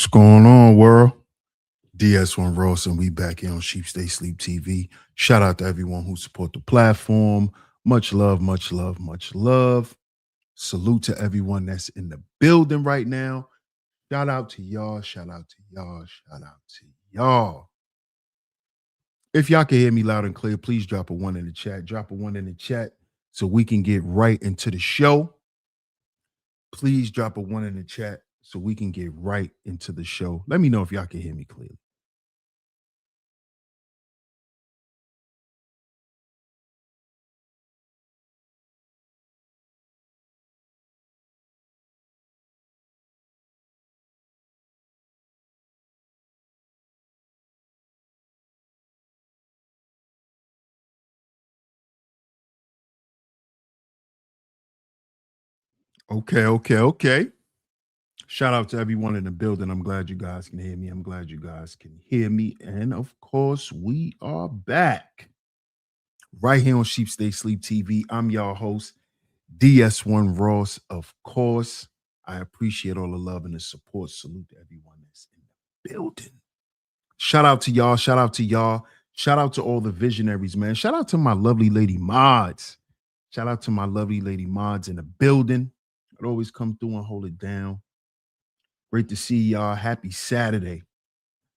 going on, world? DS1 Ross, and we back here on Sheep Stay Sleep TV. Shout out to everyone who support the platform. Much love, much love, much love. Salute to everyone that's in the building right now. Shout out to y'all. Shout out to y'all. Shout out to y'all. If y'all can hear me loud and clear, please drop a one in the chat. Drop a one in the chat so we can get right into the show. Please drop a one in the chat so we can get right into the show. Let me know if y'all can hear me clearly. Okay. Shout out to everyone in the building. I'm glad you guys can hear me. I'm glad you guys can hear me. And of course, we are back right here on Sheep Stay Sleep TV. I'm your host, DS1 Ross. Of course, I appreciate all the love and the support. Salute to everyone that's in the building. Shout out to y'all. Shout out to y'all. Shout out to all the visionaries, man. Shout out to my lovely lady mods. Shout out to my lovely lady mods in the building. I'd always come through and hold it down. Great to see y'all. Happy Saturday.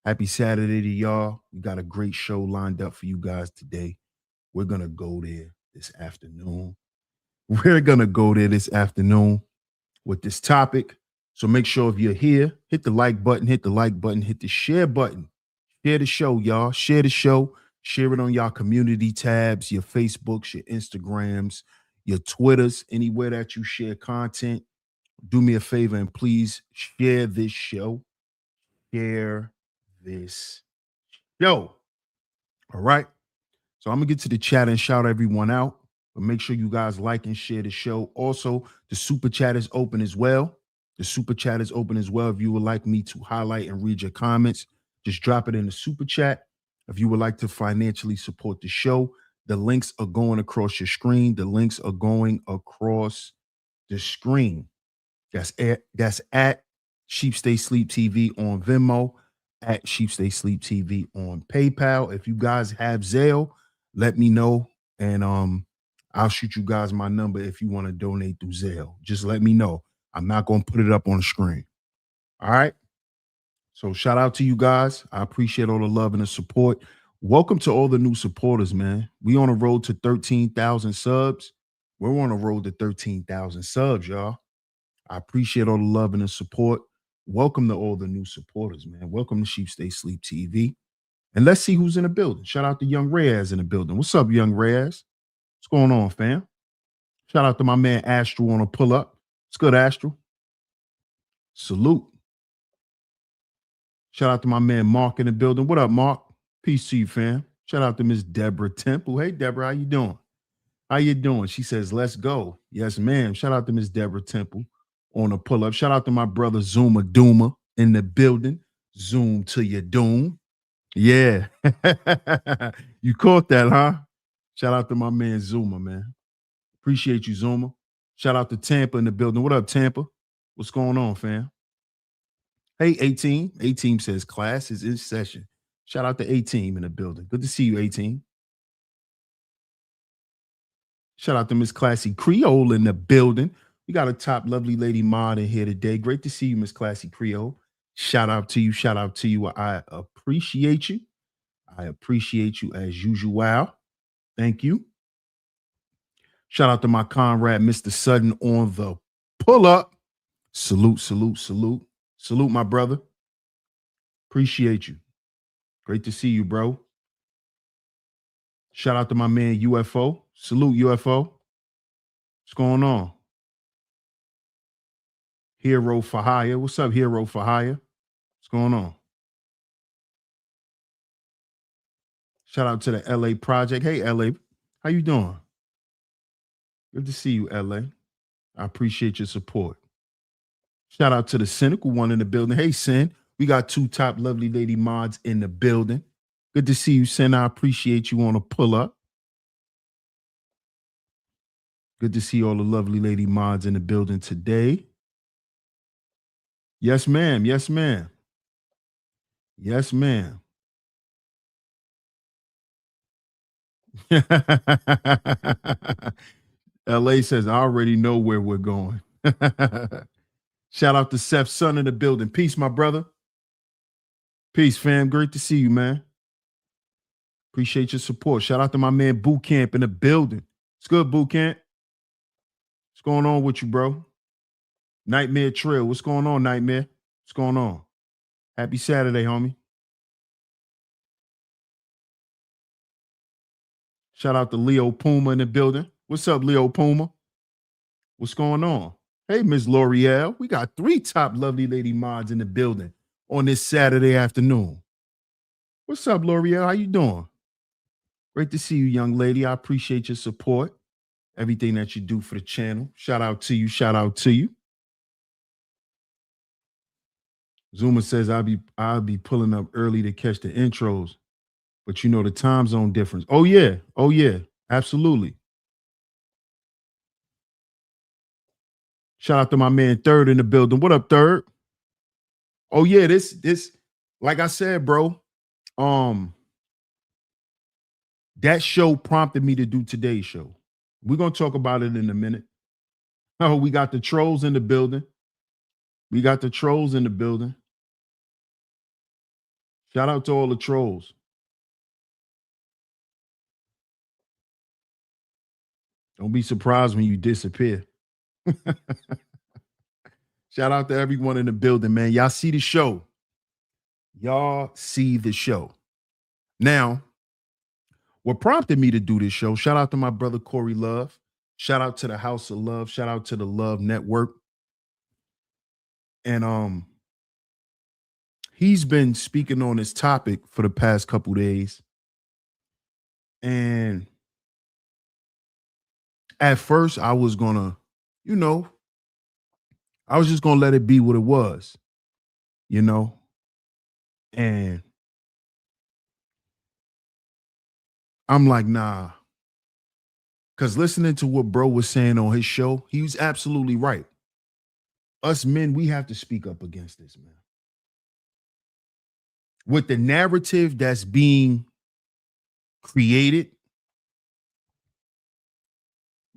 Happy Saturday to y'all. We got a great show lined up for you guys today. We're going to go there this afternoon. We're going to go there this afternoon with this topic. So make sure if you're here, hit the like button, hit the share button. Share the show, y'all. Share the show. Share it on y'all community tabs, your Facebooks, your Instagrams, your Twitters, anywhere that you share content. Do me a favor and please share this show. Share this show. All right. So I'm going to get to the chat and shout everyone out. But make sure you guys like and share the show. Also, the super chat is open as well. The super chat is open as well. If you would like me to highlight and read your comments, just drop it in the super chat. If you would like to financially support the show, the links are going across your screen. The links are going across the screen. That's at Sheep Stay Sleep TV on Venmo, at Sheep Stay Sleep TV on PayPal. If you guys have Zelle, let me know, and I'll shoot you guys my number if you want to donate through Zelle. Just let me know. I'm not going to put it up on the screen. All right. So shout out to you guys. I appreciate all the love and the support. Welcome to all the new supporters, man. We on a road to 13,000 subs. We're on a road to 13,000 subs, y'all. I appreciate all the love and the support. Welcome to all the new supporters, man. Welcome to Sheep Stay Sleep TV. And let's see who's in the building. Shout out to Young Reyes in the building. What's up, Young Reyes? What's going on, fam? Shout out to my man Astral on a pull-up. What's good, Astral? Salute. Shout out to my man Mark in the building. What up, Mark? Peace to you, fam. Shout out to Miss Deborah Temple. Hey, Deborah, how you doing? How you doing? She says, let's go. Yes, ma'am. Shout out to Miss Deborah Temple on a pull-up. Shout out to my brother Zuma Duma in the building. Zoom to your doom. Yeah. You caught that, huh? Shout out to my man Zuma, man. Appreciate you, Zuma. Shout out to Tampa in the building. What up, Tampa? What's going on, fam? Hey, 18. 18 says class is in session. Shout out to 18 in the building. Good to see you, 18. Shout out to Miss Classy Creole in the building. We got a top lovely lady mod in here today. Great to see you, Miss Classy Creole. Shout out to you. Shout out to you. I appreciate you. I appreciate you as usual. Thank you. Shout out to my comrade, Mr. Sutton, on the pull up. Salute, salute, salute. Salute, my brother. Appreciate you. Great to see you, bro. Shout out to my man, UFO. Salute, UFO. What's going on? Hero for Hire. What's up, Hero for Hire? What's going on? Shout out to the LA Project. Hey, LA. How you doing? Good to see you, LA. I appreciate your support. Shout out to the cynical one in the building. Hey, Sin. We got two top lovely lady mods in the building. Good to see you, Sin. I appreciate you on a pull up. Good to see all the lovely lady mods in the building today. Yes, ma'am. Yes, ma'am. Yes, ma'am. LA says, I already know where we're going. Shout out to Seth, son in the building. Peace, my brother. Peace, fam. Great to see you, man. Appreciate your support. Shout out to my man Boot Camp in the building. It's good, Boot Camp. What's going on with you, bro? Nightmare Trail. What's going on, Nightmare? What's going on? Happy Saturday, homie. Shout out to Leo Puma in the building. What's up, Leo Puma? What's going on? Hey, Miss L'Oreal. We got 3 top lovely lady mods in the building on this Saturday afternoon. What's up, L'Oreal? How you doing? Great to see you, young lady. I appreciate your support. Everything that you do for the channel. Shout out to you. Shout out to you. Zuma says I'll be pulling up early to catch the intros, but you know the time zone difference. Oh yeah. Oh yeah. Absolutely. Shout out to my man Third in the building. What up, Third? Oh yeah, this like I said, bro. Um that show prompted me to do today's show. We're gonna talk about it in a minute. Oh, we got the trolls in the building. We got the trolls in the building. Shout out to all the trolls. Don't be surprised when you disappear. Shout out to everyone in the building, man. Y'all see the show. Y'all see the show. Now, what prompted me to do this show, shout out to my brother Corey Love. Shout out to the House of Love. Shout out to the Love Network. And he's been speaking on this topic for the past couple days. And at first I was gonna, you know, I was just gonna let it be what it was, you know. And I'm like, nah. Because listening to what bro was saying on his show, he was absolutely right. Us men, we have to speak up against this, man. With the narrative that's being created,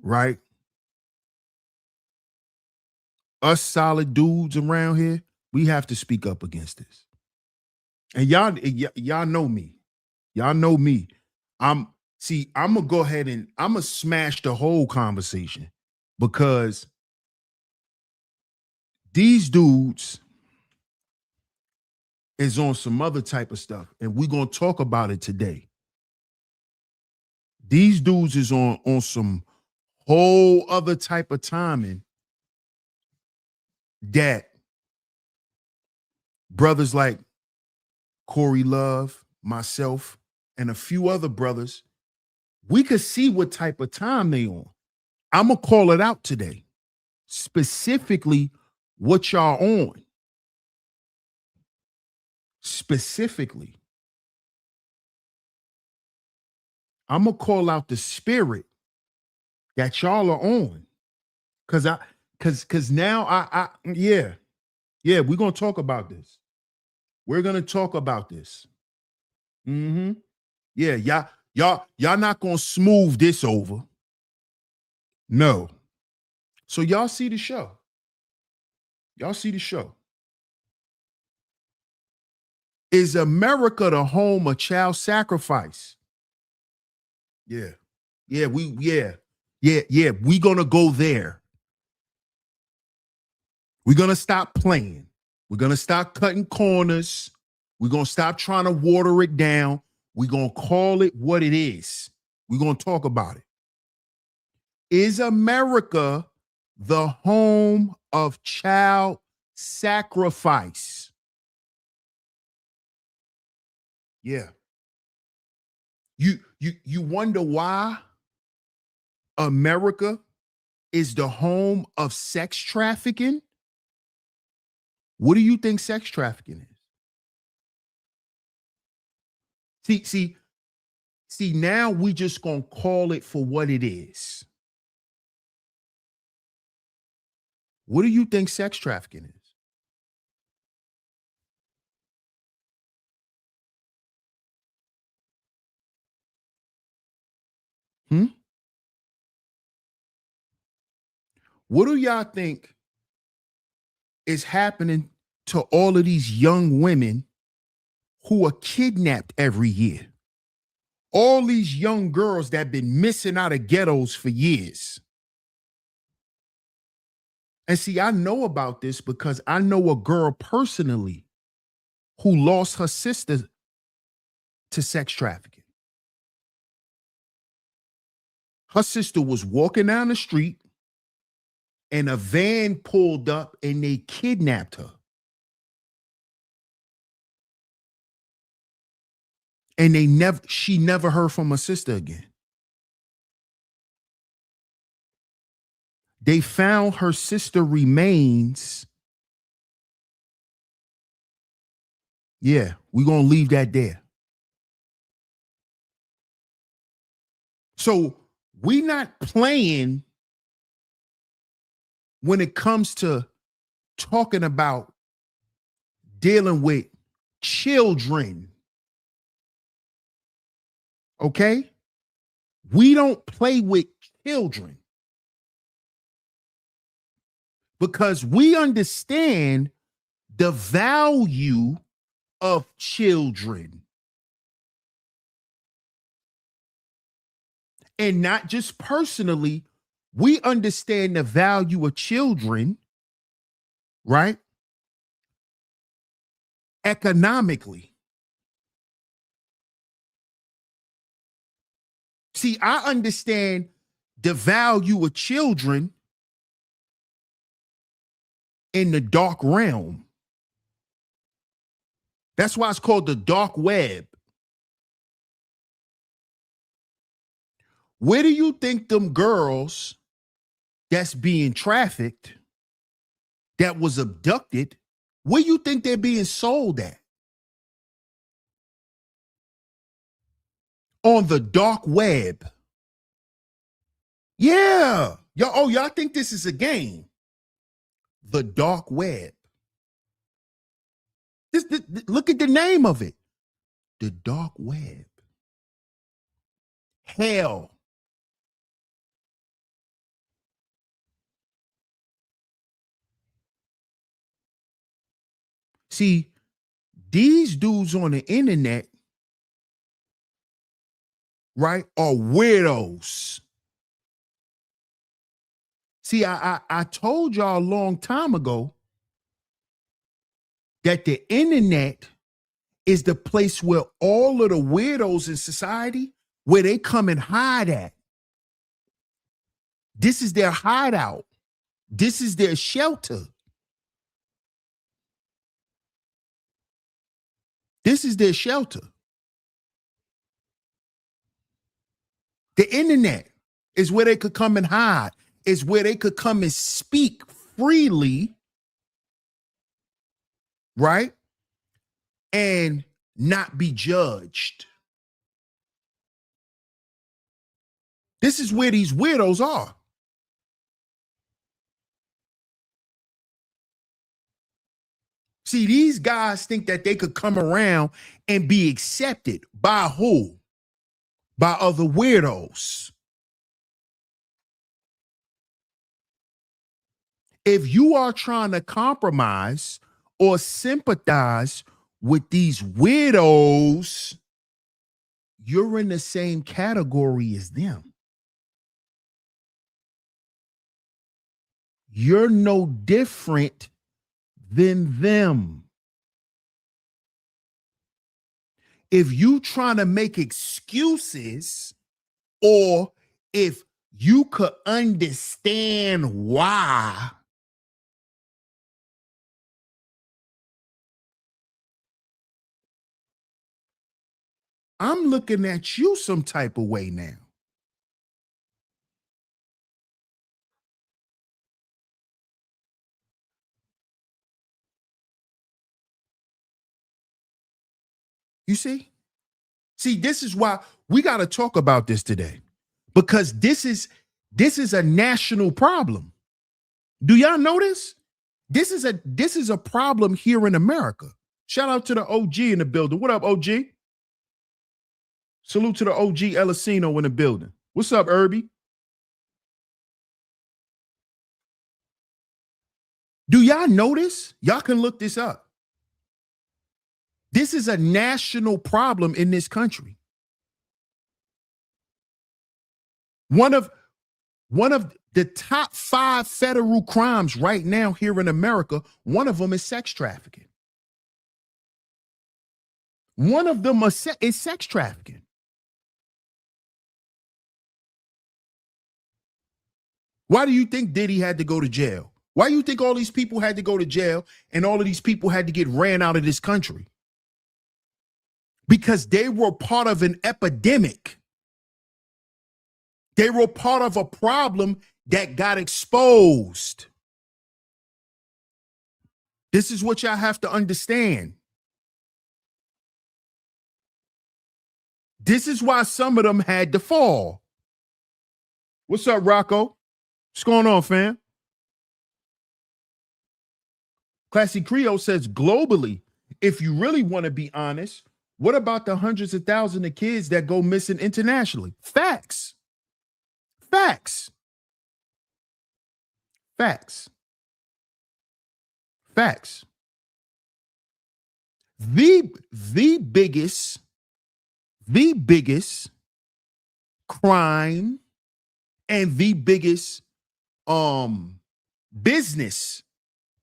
right? Us solid dudes around here, we have to speak up against this. And y'all know me. Y'all know me. I'm gonna go ahead and I'm gonna smash the whole conversation because these dudes is on some other type of stuff, and we're gonna talk about it today. These dudes is on some whole other type of timing that brothers like Corey Love, myself, and a few other brothers, we could see what type of time they on. I'm gonna call it out today, specifically what y'all on. Specifically, I'm gonna call out the spirit that y'all are on. Cause now yeah, we're gonna talk about this. We're gonna talk about this. Mm-hmm. Yeah, y'all not gonna smooth this over. No. So y'all see the show. Y'all see the show. Is America the home of child sacrifice? Yeah. Yeah, we gonna go there. We're gonna stop playing. We're gonna stop cutting corners. We're gonna stop trying to water it down. We're gonna call it what it is. We're gonna talk about it. Is America the home of child sacrifice? Yeah. You wonder why America is the home of sex trafficking? What do you think sex trafficking is? See, now we just gonna call it for what it is. What do you think sex trafficking is? Hmm? What do y'all think is happening to all of these young women who are kidnapped every year? All these young girls that been missing out of ghettos for years. And see, I know about this because I know a girl personally who lost her sister to sex trafficking. Her sister was walking down the street and a van pulled up and they kidnapped her. And she never heard from her sister again. They found her sister remains. Yeah, we're going to leave that there. So we not playing when it comes to talking about dealing with children. Okay? We don't play with children because we understand the value of children. And not just personally, we understand the value of children, right? Economically. See, I understand the value of children in the dark realm. That's why it's called the dark web. Where do you think them girls that's being trafficked, that was abducted, where you think they're being sold at? On the dark web. Yeah. Y'all think this is a game? The dark web. Look at the name of it. The dark web. Hell. See, these dudes on the internet, right, are weirdos. See, I told y'all a long time ago that the internet is the place where all of the weirdos in society, where they come and hide at. This is their hideout. This is their shelter. This is their shelter. The internet is where they could come and hide. Is where they could come and speak freely, right? And not be judged. This is where these weirdos are. See, these guys think that they could come around and be accepted by who? By other weirdos. If you are trying to compromise or sympathize with these weirdos, you're in the same category as them. You're no different than them. If you trying to make excuses, or if you could understand why, I'm looking at you some type of way now. You see? See, this is why we got to talk about this today, because this is a national problem. Do y'all know this? This is a problem here in America. Shout out to the OG in the building. What up, OG? Salute to the OG Elisino in the building. What's up, Irby? Do y'all notice? Y'all can look this up. This is a national problem in this country. One of the top 5 federal crimes right now here in America, one of them is sex trafficking. One of them is sex trafficking. Why do you think Diddy had to go to jail? Why do you think all these people had to go to jail and all of these people had to get ran out of this country? Because they were part of an epidemic. They were part of a problem that got exposed. This is what y'all have to understand. This is why some of them had to fall. What's up, Rocco? What's going on, fam? Classy Creole says globally, if you really want to be honest, what about the hundreds of thousands of kids that go missing internationally? Facts. Facts. Facts. Facts. The biggest crime and the biggest business,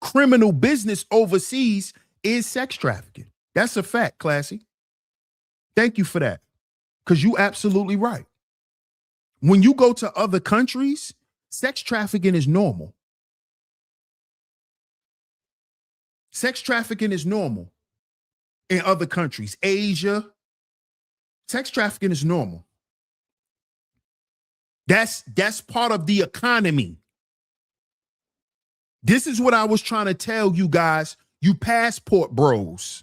criminal business overseas is sex trafficking. That's a fact, Classy. Thank you for that. Because you absolutely right. When you go to other countries, sex trafficking is normal. Sex trafficking is normal in other countries. Asia, sex trafficking is normal. That's part of the economy. This is what I was trying to tell you guys, you passport bros.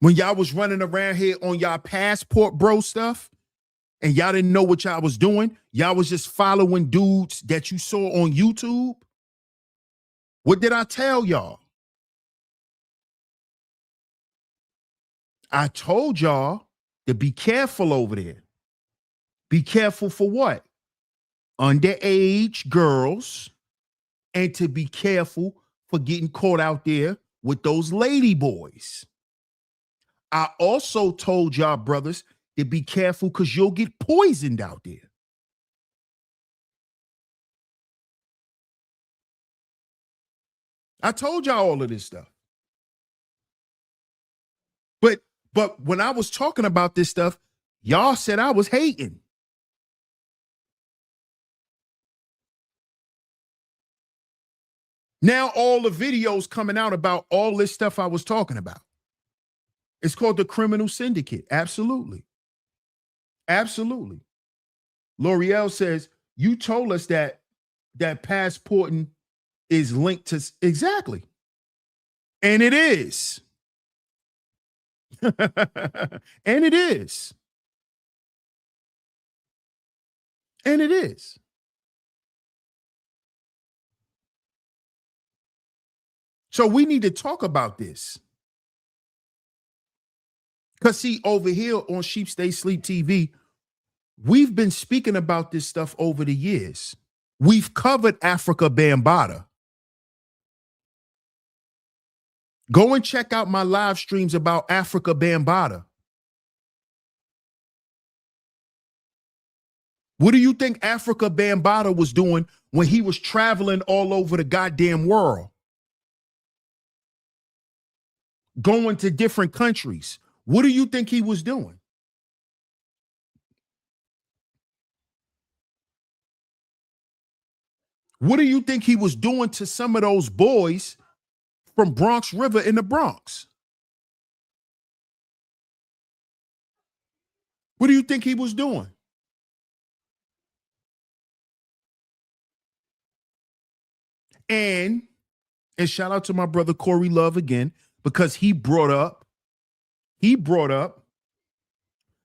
When y'all was running around here on y'all passport bro stuff and y'all didn't know what y'all was doing, y'all was just following dudes that you saw on YouTube. What did I tell y'all? I told y'all to be careful over there. Be careful for what? Underage girls, and to be careful for getting caught out there with those lady boys. I also told y'all brothers to be careful because you'll get poisoned out there. I told y'all all of this stuff. But when I was talking about this stuff, y'all said I was hating. Now all the videos coming out about all this stuff I was talking about. It's called the criminal syndicate. Absolutely. Absolutely. L'Oreal says, you told us that passporting is linked to exactly. And it is. And it is. And it is. So we need to talk about this. Because see, over here on Sheep Stay Sleep TV, we've been speaking about this stuff over the years. We've covered Africa Bambaataa. Go and check out my live streams about Africa Bambaataa. What do you think Africa Bambaataa was doing when he was traveling all over the goddamn world? Going to different countries. What do you think he was doing? What do you think he was doing to some of those boys from Bronx River in the Bronx? What do you think he was doing? And shout out to my brother Corey Love again, because he brought up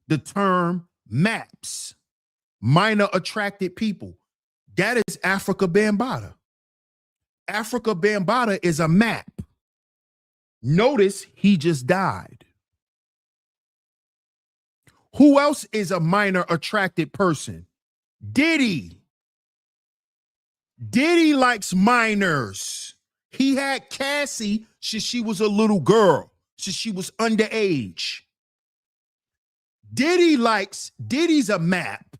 the term MAPS, minor attracted people. That is Africa Bambaataa. Africa Bambaataa is a map. Notice he just died. Who else is a minor attracted person? Diddy. Diddy likes minors. He had Cassie since she was a little girl, since she was underage. Diddy's a map.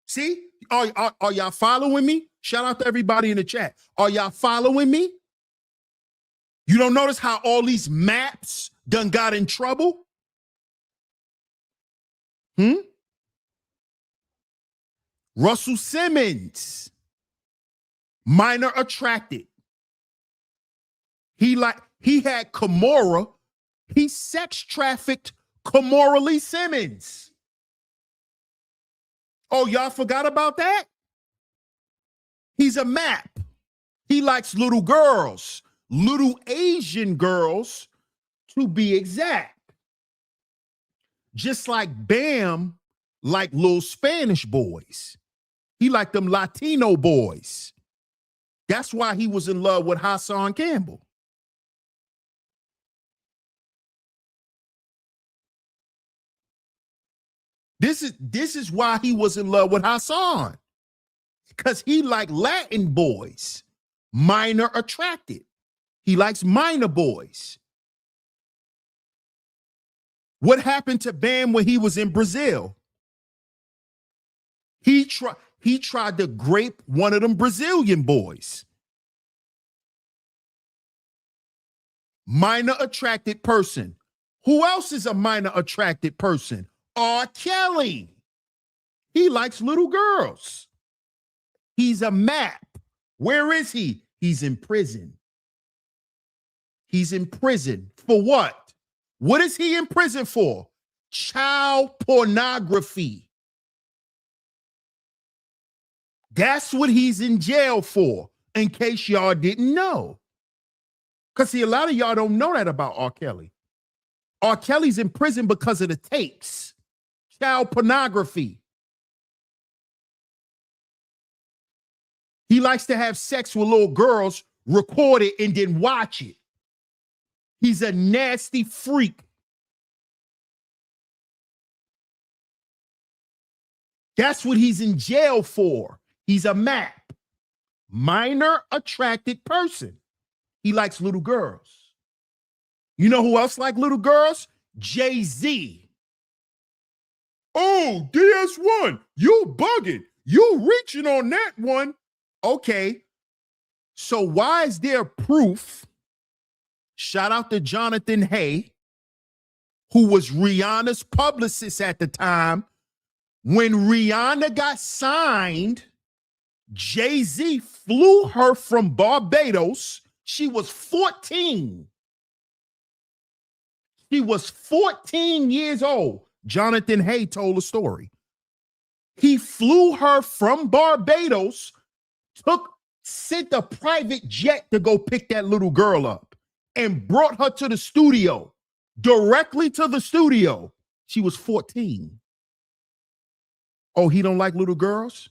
See? Are y'all following me? Shout out to everybody in the chat. Are y'all following me? You don't notice how all these maps done got in trouble? Russell Simmons, minor attracted. He had Kimora. He sex trafficked Kimora Lee Simmons. Oh, y'all forgot about that? He's a map. He likes little girls, little Asian girls, to be exact. Just like Bam like little Spanish boys. He liked them Latino boys. That's why he was in love with Hassan Campbell. This is why he was in love with Hassan. Because he liked Latin boys, minor attracted. He likes minor boys. What happened to Bam when he was in Brazil? He tried to grape one of them Brazilian boys. Minor attracted person. Who else is a minor attracted person? R. Kelly. He likes little girls. He's a map. Where is he? He's in prison. He's in prison for what? What is he in prison for? Child pornography. That's what he's in jail for, in case y'all didn't know. Because, see, a lot of y'all don't know that about R. Kelly. R. Kelly's in prison because of the tapes. Child pornography. He likes to have sex with little girls, record it, and then watch it. He's a nasty freak. That's what he's in jail for. He's a map. Minor attracted person. He likes little girls. You know who else like little girls? Jay-Z. Oh, DS1, you bugging. You reaching on that one. Okay. So why is there proof? Shout out to Jonathan Hay, who was Rihanna's publicist at the time. When Rihanna got signed, Jay-Z flew her from Barbados. She was 14. She was 14 years old. Jonathan Hay told a story. He flew her from Barbados, sent a private jet to go pick that little girl up, and brought her to the studio, directly to the studio. She was 14. Oh, he don't like little girls?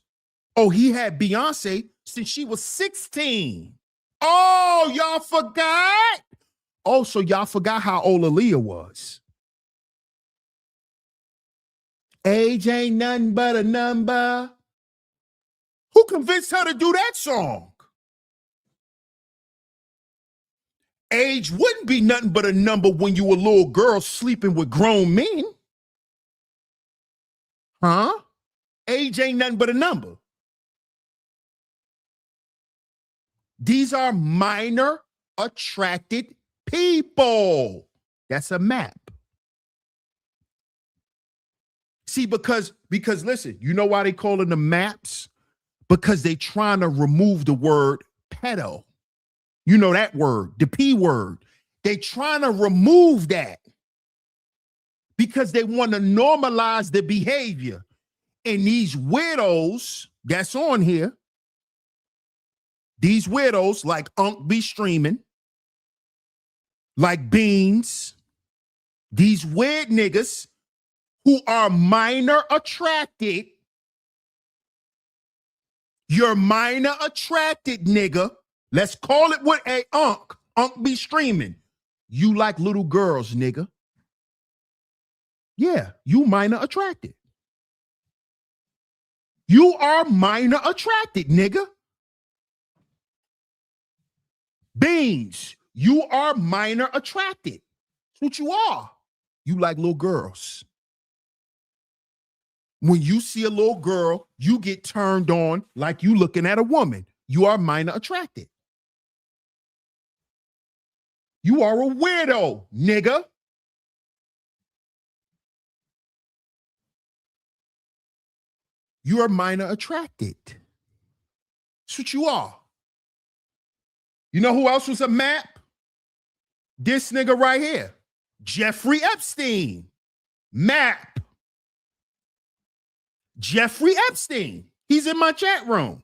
Oh, he had Beyonce since she was 16. Oh, y'all forgot? Oh, so y'all forgot how old Aaliyah was. Age ain't nothing but a number. Who convinced her to do that song? Age wouldn't be nothing but a number when you were a little girl sleeping with grown men. Huh? Age ain't nothing but a number. These are minor attracted people. That's a map. See, because listen, you know why they call them the maps? Because they trying to remove the word pedo. You know that word, the P word. They trying to remove that because they want to normalize the behavior. And these weirdos that's on here, these weirdos like Unc be streaming, like Beans, these weird niggas who are minor attracted. You're minor attracted, nigga. Let's call it what a Unc be streaming. You like little girls, nigga. Yeah, you minor attracted. You are minor attracted, nigga. Beans, you are minor attracted. That's what you are. You like little girls. When you see a little girl, you get turned on like you looking at a woman. You are minor attracted. You are a weirdo, nigga. You are minor attracted. That's what you are. You know who else was a map? This nigga right here. Jeffrey Epstein. Map. Jeffrey Epstein. He's in my chat room.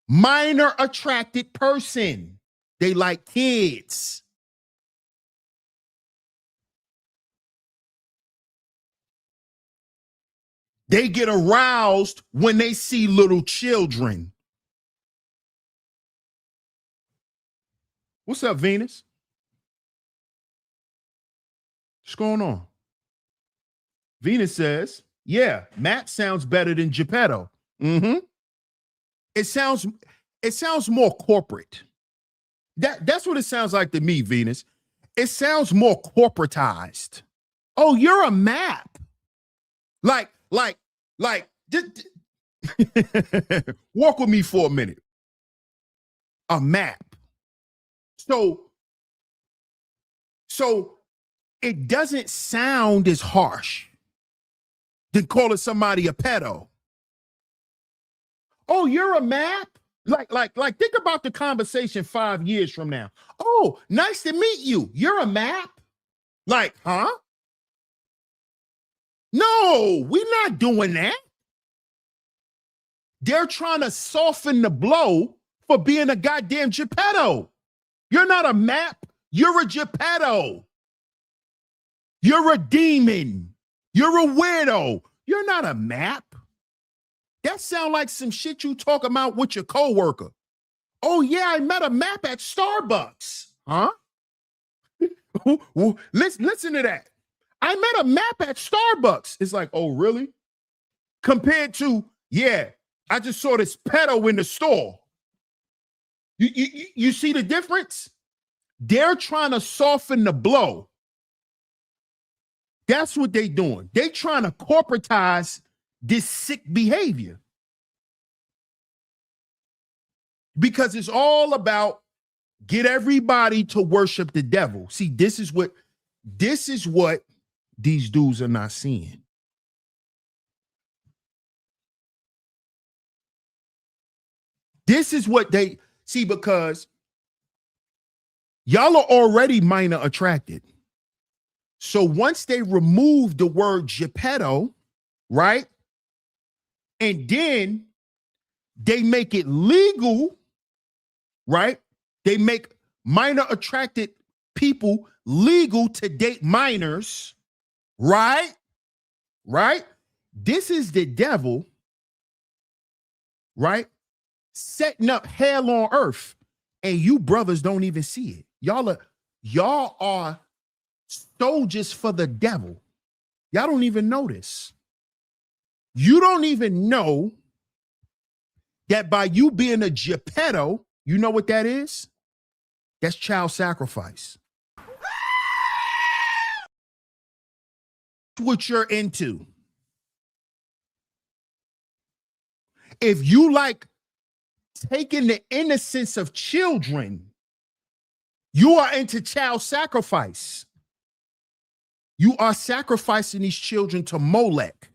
Minor attracted person. They like kids. They get aroused when they see little children. What's up, Venus? What's going on? Venus says, yeah, Matt sounds better than Geppetto. Mm-hmm. It sounds more corporate. That's what it sounds like to me, Venus. It sounds more corporatized. Oh, you're a map. Like, walk with me for a minute. A map. So it doesn't sound as harsh than calling somebody a pedo. Oh, you're a map? Like, think about the conversation 5 years from now. Oh, nice to meet you. You're a map? Like, huh? No, we're not doing that. They're trying to soften the blow for being a goddamn Geppetto. You're not a map. You're a Geppetto. You're a demon. You're a weirdo. You're not a map. That sounds like some shit you talk about with your coworker. Oh, yeah, I met a map at Starbucks. Huh? Listen to that. I met a map at Starbucks. It's like, oh, really? Compared to, yeah, I just saw this pedo in the store. You see the difference? They're trying to soften the blow. That's what they're doing. They're trying to corporatize this sick behavior. Because it's all about get everybody to worship the devil. See, this is what these dudes are not seeing. This is what they see, because y'all are already minor attracted. So once they remove the word Geppetto, right? And then they make it legal, right? They make minor attracted people legal to date minors, right? Right? This is the devil, right? Setting up hell on earth, and you brothers don't even see it. Y'all are soldiers for the devil. Y'all don't even know this. You don't even know that by you being a Geppetto, you know what that is? That's child sacrifice. What you're into. If you like taking the innocence of children, you are into child sacrifice. You are sacrificing these children to Molech.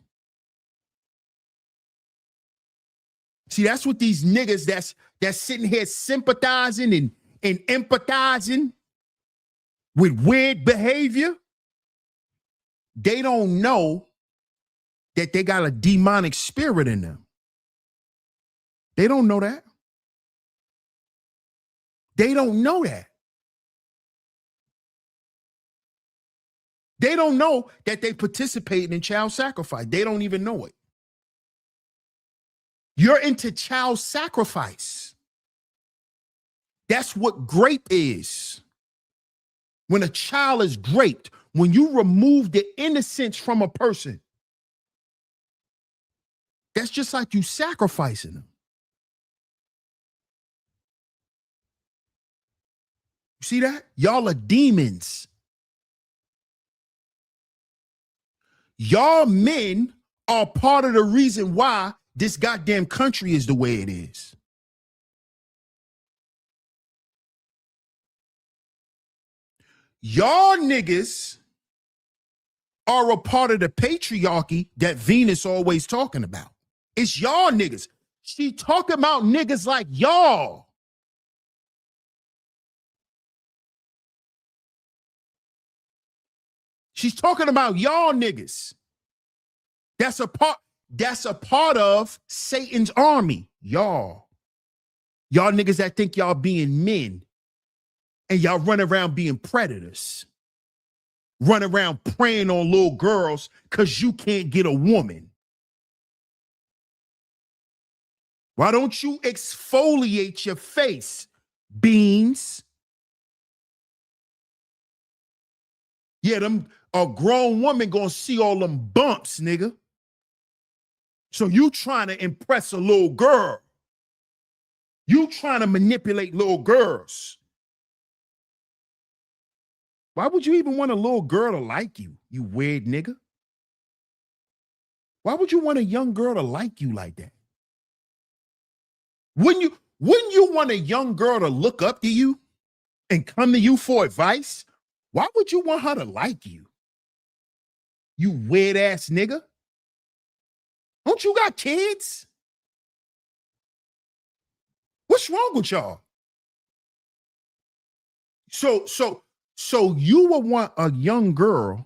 See, that's what these niggas that's sitting here sympathizing and empathizing with weird behavior, they don't know that they got a demonic spirit in them. They don't know that. They don't know that. They don't know that they participating in child sacrifice. They don't even know it. You're into child sacrifice. That's what grape is. When a child is raped, when you remove the innocence from a person, that's just like you sacrificing them. You see that? Y'all are demons. Y'all men are part of the reason why this goddamn country is the way it is. Y'all niggas are a part of the patriarchy that Venus always talking about. It's y'all niggas. She talking about niggas like y'all. She's talking about y'all niggas. That's a part of Satan's army. Y'all niggas that think y'all being men and y'all run around being predators. Run around preying on little girls because you can't get a woman. Why don't you exfoliate your face, beans? Yeah, a grown woman gonna see all them bumps, nigga. So you trying to impress a little girl. You trying to manipulate little girls. Why would you even want a little girl to like you, you weird nigga? Why would you want a young girl to like you like that? Wouldn't you want a young girl to look up to you and come to you for advice? Why would you want her to like you? You weird ass nigga. Don't you got kids? What's wrong with y'all? So you would want a young girl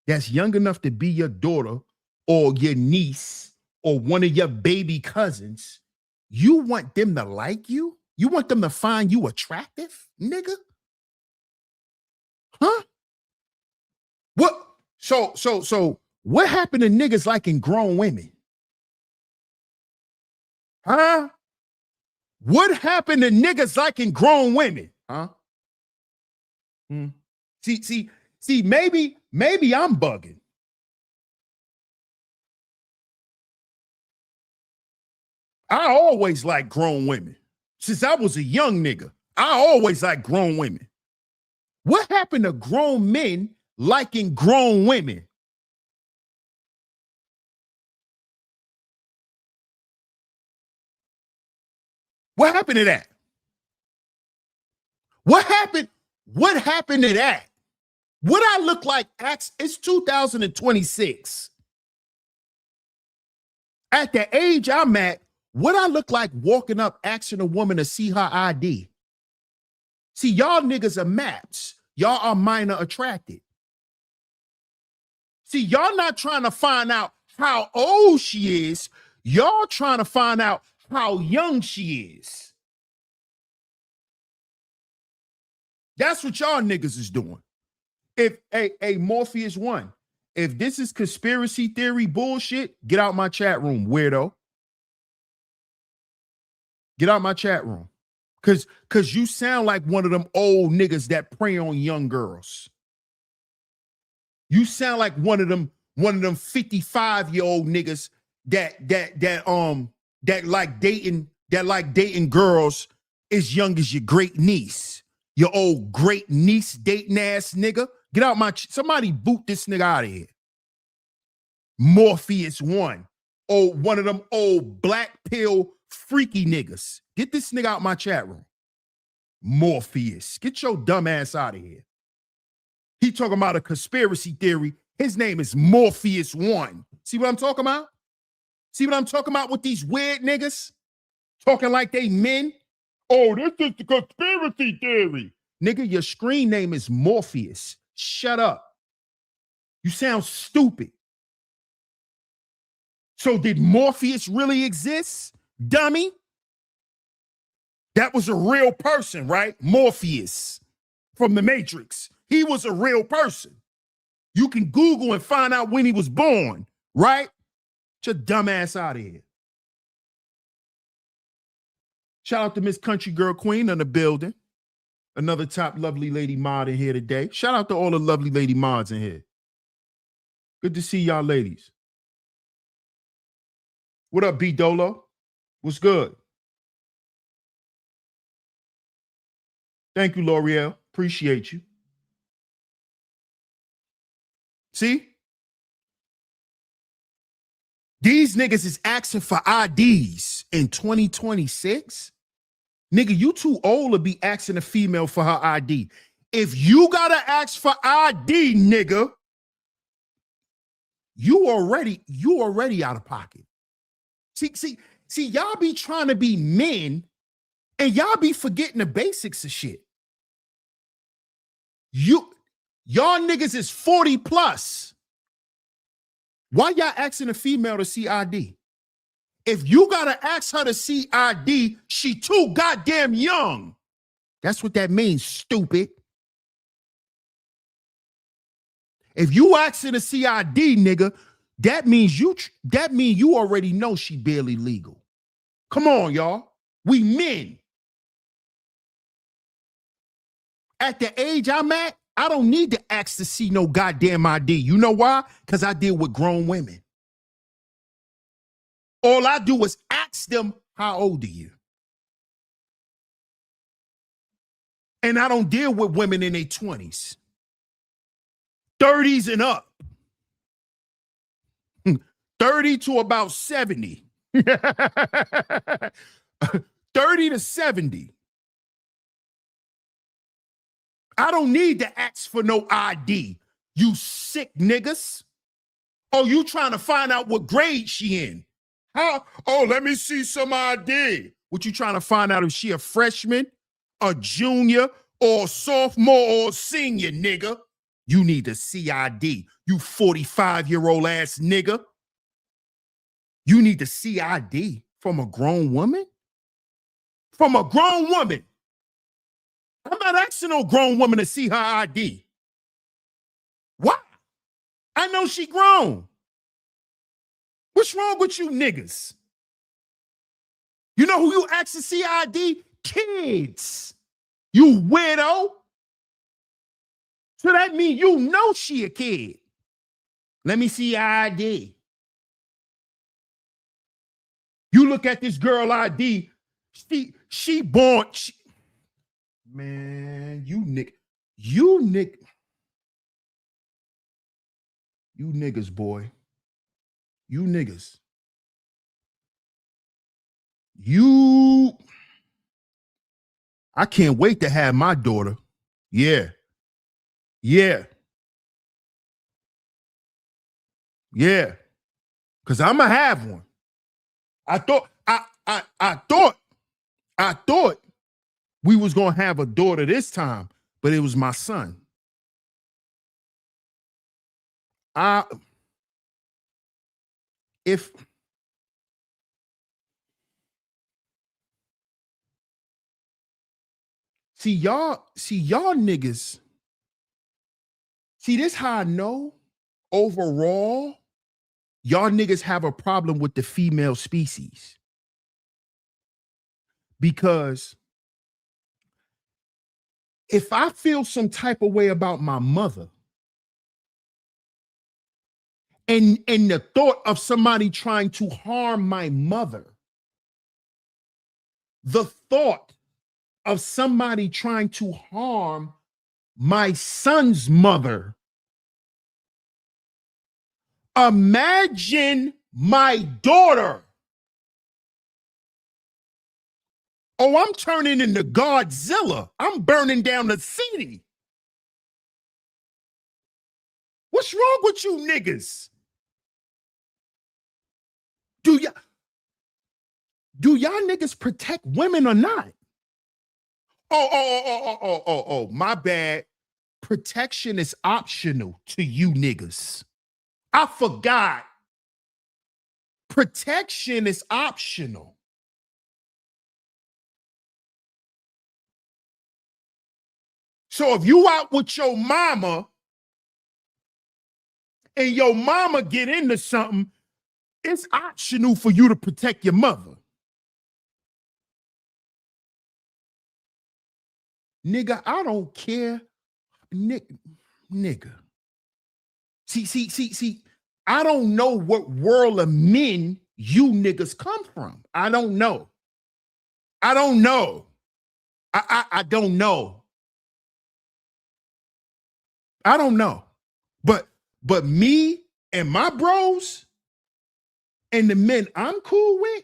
that's young enough to be your daughter or your niece or one of your baby cousins. You want them to like you? You want them to find you attractive, nigga? Huh? What? So what happened to niggas liking grown women? Huh? What happened to niggas liking grown women? Huh? See, maybe I'm bugging. I always like grown women. Since I was a young nigga, I always like grown women. What happened to grown men liking grown women? What happened to that? What happened? What happened to that? What I look like? It's 2026. At the age I'm at, what I look like walking up asking a woman to see her ID? See, y'all niggas are maps. Y'all are minor attracted. See, y'all not trying to find out how old she is. Y'all trying to find out how young she is. That's what y'all niggas is doing. If a Morpheus 1, if this is conspiracy theory bullshit, get out my chat room, weirdo. Get out my chat room. Cause you sound like one of them old niggas that prey on young girls. You sound like one of them 55-year-old niggas that like dating girls as young as your great niece. Your old great niece dating ass nigga. Get out somebody boot this nigga out of here. Morpheus 1. Oh, one of them old black pill freaky niggas. Get this nigga out my chat room. Morpheus. Get your dumb ass out of here. He talking about a conspiracy theory. His name is Morpheus 1. See what I'm talking about? See what I'm talking about with these weird niggas? Talking like they men? Oh, this is the conspiracy theory. Nigga, your screen name is Morpheus. Shut up. You sound stupid. So did Morpheus really exist? Dummy? That was a real person, right? Morpheus from the Matrix. He was a real person. You can Google and find out when he was born, right? Get your dumb ass out of here. Shout out to Miss Country Girl Queen in the building. Another top lovely lady mod in here today. Shout out to all the lovely lady mods in here. Good to see y'all ladies. What up, B Dolo? What's good? Thank you, L'Oreal. Appreciate you. See? These niggas is asking for IDs in 2026. Nigga, you too old to be asking a female for her ID. If you gotta ask for ID, nigga, you already out of pocket. See, y'all be trying to be men and y'all be forgetting the basics of shit. Y'all niggas is 40 plus. Why y'all asking a female to see ID? If you gotta ask her to see ID, she too goddamn young. That's what that means, stupid. If you asking to see ID, nigga, that means you already know she barely legal. Come on, y'all. We men. At the age I'm at, I don't need to ask to see no goddamn ID. You know why? Because I deal with grown women. All I do is ask them, how old are you? And I don't deal with women in their 20s. 30s and up. 30 to about 70. 30 to 70. I don't need to ask for no ID, you sick niggas. Oh, you trying to find out what grade she in? How? Oh, let me see some ID. What you trying to find out if she a freshman, a junior, or a sophomore, or a senior, nigga? You need to see ID, you 45-year-old ass nigga. You need to see ID from a grown woman? From a grown woman. I'm not asking no grown woman to see her ID. What? I know she grown. What's wrong with you niggas? You know who you ask to see ID? Kids. You weirdo. So that means you know she a kid. Let me see ID. You look at this girl ID. She born. Man, you niggas, boy. You niggas. I can't wait to have my daughter. Yeah. Cause I'ma have one. I thought we was gonna have a daughter this time, but it was my son. See y'all niggas. See, this how I know overall y'all niggas have a problem with the female species. Because if I feel some type of way about my mother, and the thought of somebody trying to harm my mother, the thought of somebody trying to harm my son's mother, imagine my daughter. Oh, I'm turning into Godzilla. I'm burning down the city. What's wrong with you niggas? Do y'all niggas protect women or not? Oh, my bad. Protection is optional to you niggas. I forgot. Protection is optional. So if you out with your mama and your mama get into something, it's optional for you to protect your mother. Nigga, I don't care. Nigga. See. I don't know what world of men you niggas come from. I don't know. I don't know. I don't know. I don't know. But me and my bros and the men I'm cool with,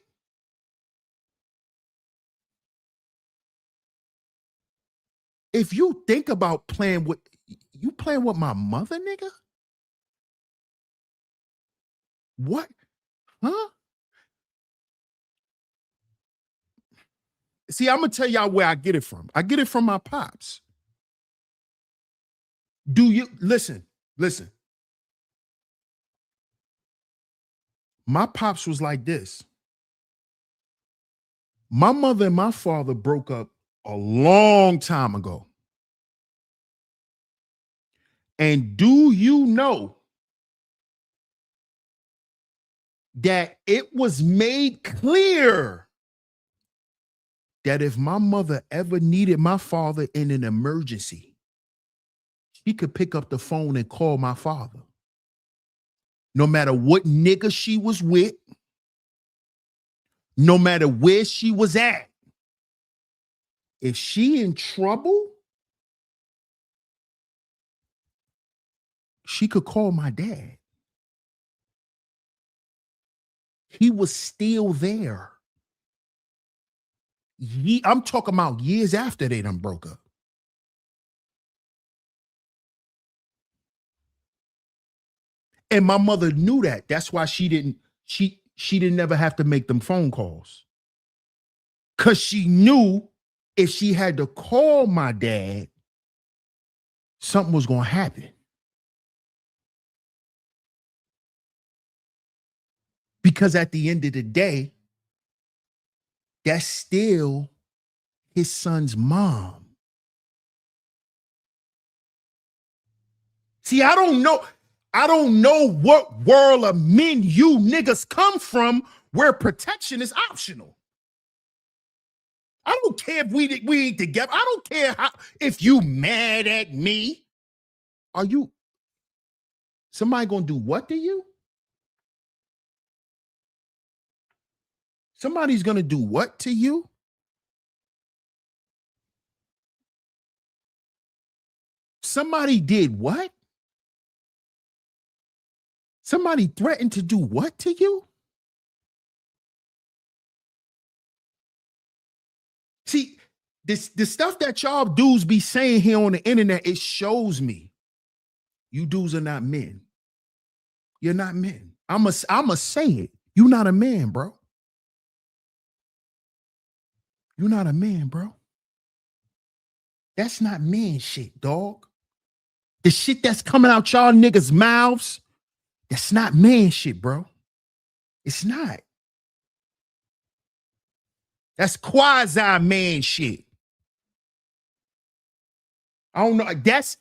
if you think about playing with my mother, nigga? What? Huh? See, I'm gonna tell y'all where I get it from. I get it from my pops. Do you listen? Listen. My pops was like this. My mother and my father broke up a long time ago. And do you know that it was made clear that if my mother ever needed my father in an emergency, she could pick up the phone and call my father. No matter what nigga she was with, no matter where she was at, if she in trouble, she could call my dad. He was still there. I'm talking about years after they done broke up. And my mother knew that. That's why she didn't ever have to make them phone calls. Cause she knew if she had to call my dad, something was gonna happen. Because at the end of the day, that's still his son's mom. See, I don't know what world of men you niggas come from where protection is optional. I don't care if we ain't together. I don't care if you mad at me. Are you somebody gonna do what to you? Somebody's gonna do what to you? Somebody did what? Somebody threatened to do what to you? See, the stuff that y'all dudes be saying here on the internet, it shows me you dudes are not men. You're not men. I'ma say it. You're not a man, bro. You're not a man, bro. That's not man shit, dog. The shit that's coming out y'all niggas' mouths, that's not man shit, bro. It's not. That's quasi man shit. I don't know. That's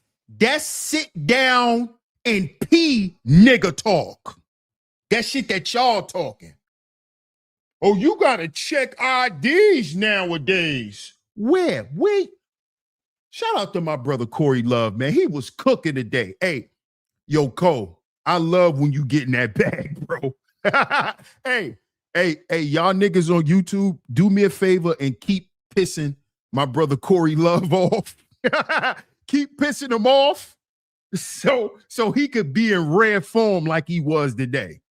sit down and pee nigga talk. That shit that y'all talking. Oh, you gotta check IDs nowadays. Where? Wait. Shout out to my brother Corey Love, man. He was cooking today. Hey, yo, Cole, I love when you get in that bag, bro. hey, y'all niggas on YouTube, do me a favor and keep pissing my brother Corey Love off. Keep pissing him off so he could be in rare form like he was today.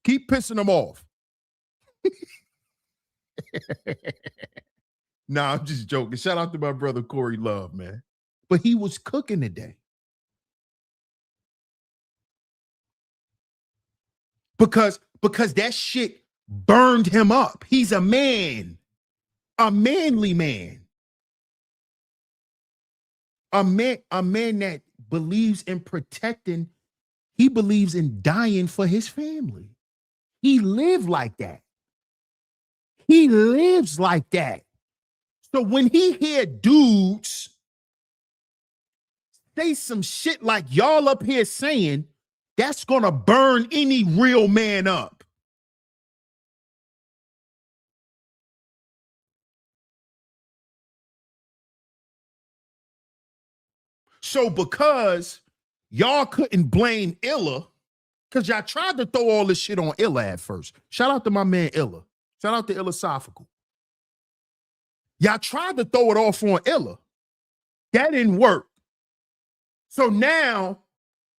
Keep pissing him off. Nah, I'm just joking. Shout out to my brother Corey Love, man. But he was cooking today. Because that shit burned him up. He's a man. A manly man. A man that believes in protecting, he believes in dying for his family. He lived like that. He lives like that. So when he hear dudes say some shit like y'all up here saying, that's gonna burn any real man up. So because y'all couldn't blame Illa, because y'all tried to throw all this shit on Illa at first. Shout out to my man Illa. Shout out to Illosophical. Y'all tried to throw it off on Illa. That didn't work. So now,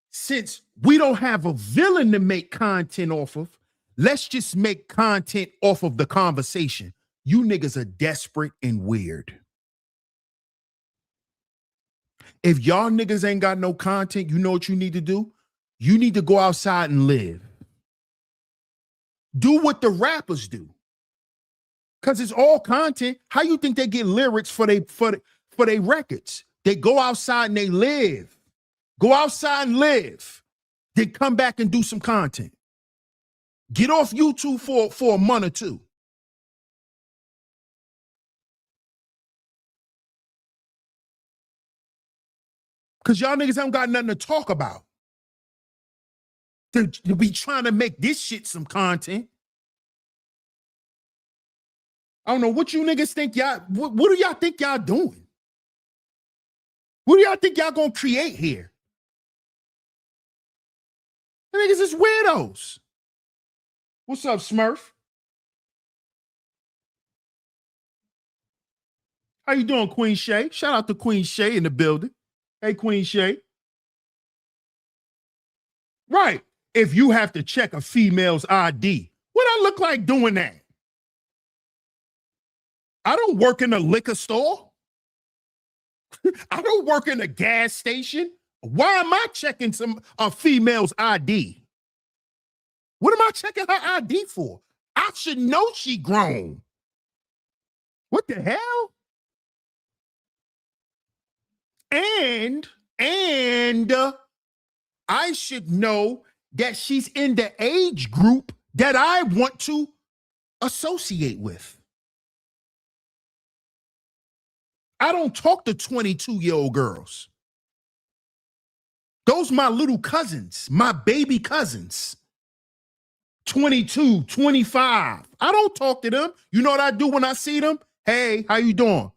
since we don't have a villain to make content off of, let's just make content off of the conversation. You niggas are desperate and weird. If y'all niggas ain't got no content, you know what you need to do? You need to go outside and live. Do what the rappers do. Because it's all content. How you think they get lyrics for they records? They go outside and they live. Go outside and live. Then come back and do some content. Get off YouTube for a month or two. Because y'all niggas haven't got nothing to talk about. To be trying to make this shit some content. I don't know what you niggas think y'all, what do y'all think y'all doing? What do y'all think y'all gonna create here? The niggas is weirdos. What's up, Smurf? How you doing, Queen Shay? Shout out to Queen Shay in the building. Hey, Queen Shay. Right. If you have to check a female's ID, what I look like doing that? I don't work in a liquor store. I don't work in a gas station. Why am I checking a female's ID? What am I checking her ID for? I should know she grown. What the hell? And I should know that she's in the age group that I want to associate with. I don't talk to 22-year-old girls. Those my little cousins, my baby cousins. 22, 25. I don't talk to them. You know what I do when I see them? Hey, how you doing?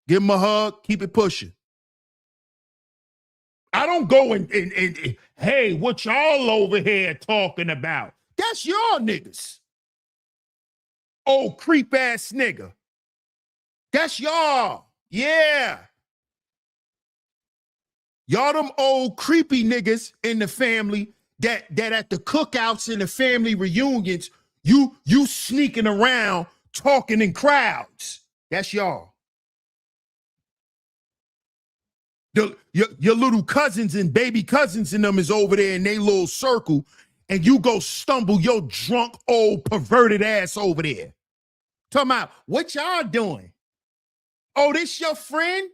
Give them a hug, keep it pushing. I don't go and hey, what y'all over here talking about? That's y'all niggas. Oh, creep ass nigga. That's y'all. Yeah. Y'all them old creepy niggas in the family that at the cookouts and the family reunions, you sneaking around talking in crowds. That's y'all. Your little cousins and baby cousins and them is over there in their little circle, and you go stumble your drunk old perverted ass over there. Talking about what y'all doing? Oh, this your friend?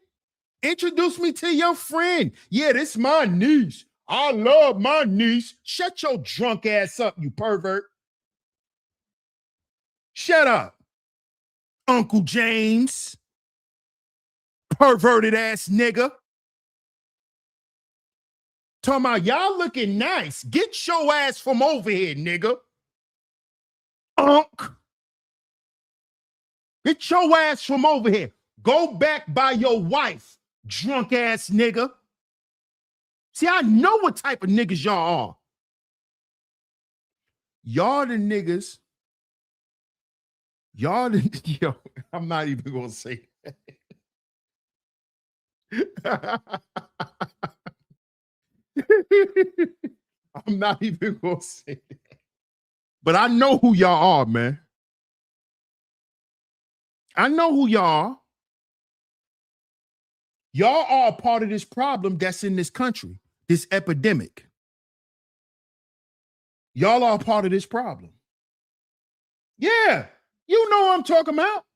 Introduce me to your friend. Yeah, this my niece. I love my niece. Shut your drunk ass up, you pervert. Shut up, Uncle James. Perverted ass nigga. Talking about y'all looking nice. Get your ass from over here, nigga. Unk. Get your ass from over here. Go back by your wife, drunk ass nigga. See, I know what type of niggas y'all are. Y'all the niggas. Y'all the, yo, I'm not even gonna say that. I'm not even gonna say that. But I know who y'all are, man. I know who y'all are. Y'all are a part of this problem that's in this country, this epidemic. Y'all are a part of this problem. Yeah, you know who I'm talking about.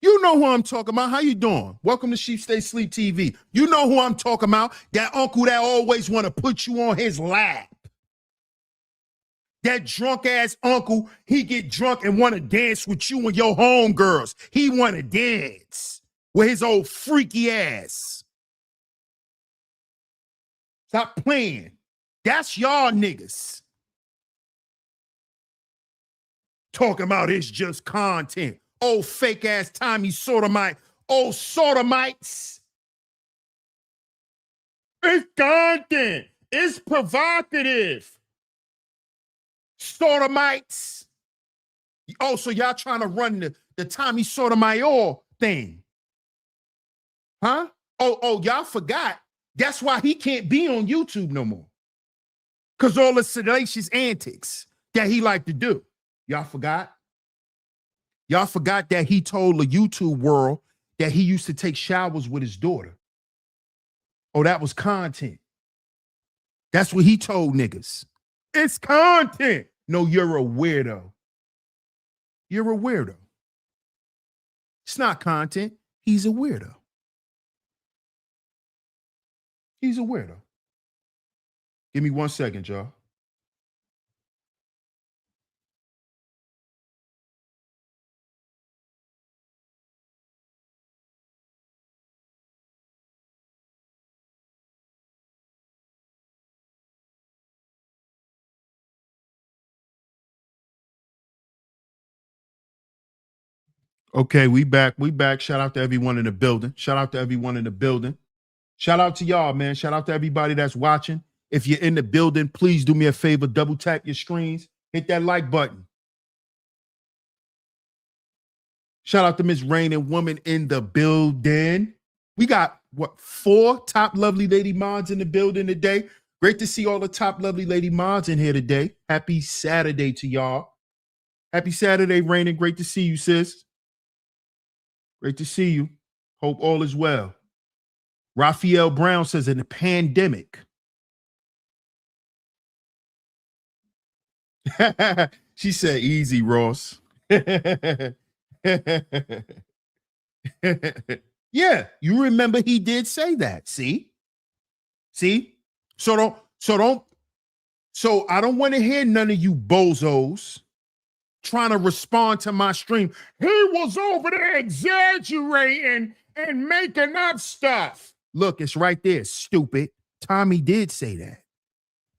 You know who I'm talking about. How you doing? Welcome to Sheep Stay Sleep TV. You know who I'm talking about. That uncle that always want to put you on his lap. That drunk ass uncle, he get drunk and want to dance with you and your homegirls. He want to dance with his old freaky ass. Stop playing. That's y'all niggas. Talking about it's just content. Oh, fake ass Tommy Sodomite. Oh, Sodomites. It's content. It's provocative. Sodomites. Oh, so y'all trying to run the Tommy Sotomayor thing. Huh? Oh, y'all forgot. That's why he can't be on YouTube no more. Because all the salacious antics that he like to do. Y'all forgot? Y'all forgot that he told the YouTube world that he used to take showers with his daughter. Oh, that was content. That's what he told niggas. It's content. No, you're a weirdo. You're a weirdo. It's not content. He's a weirdo. He's a weirdo. Give me 1 second, y'all. Okay, we back. We back. Shout out to everyone in the building. Shout out to everyone in the building. Shout out to y'all, man. Shout out to everybody that's watching. If you're in the building, please do me a favor. Double tap your screens. Hit that like button. Shout out to Miss Rain and Woman in the building. We got, what, 4 top lovely lady mods in the building today. Great to see all the top lovely lady mods in here today. Happy Saturday to y'all. Happy Saturday, Rain, and great to see you, sis. Great to see you. Hope all is well. Raphael Brown says in the pandemic. She said, easy, Ross. Yeah, you remember he did say that. See? So I don't want to hear none of you bozos trying to respond to my stream. He was over there exaggerating and making up stuff. Look, it's right there, stupid. Tommy did say that.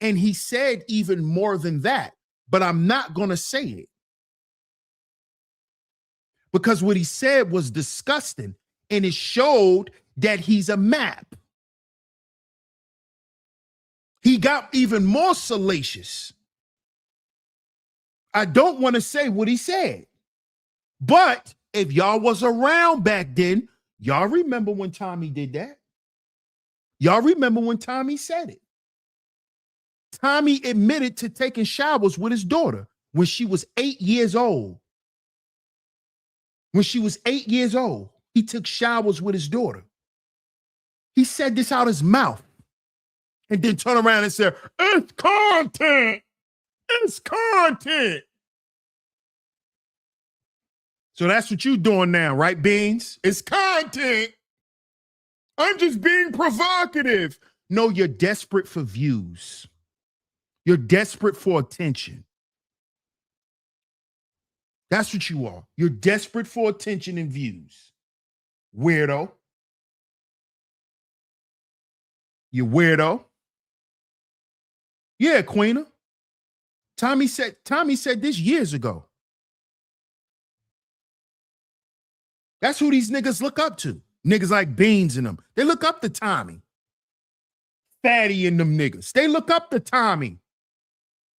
And he said even more than that, but I'm not going to say it. Because what he said was disgusting, and it showed that he's a map. He got even more salacious. I don't want to say what he said, but if y'all was around back then, y'all remember when Tommy did that? Y'all remember when Tommy said it? Tommy admitted to taking showers with his daughter when she was 8 years old. When she was 8 years old, he took showers with his daughter. He said this out his mouth and then turn around and said, it's content. It's content. So that's what you're doing now, right, Beans? It's content. I'm just being provocative. No, you're desperate for views. You're desperate for attention. That's what you are. You're desperate for attention and views. Weirdo. You weirdo. Yeah, Queena. Tommy said this years ago. That's who these niggas look up to. Niggas like Beans and them. They look up to Tommy. Fatty and them niggas. They look up to Tommy.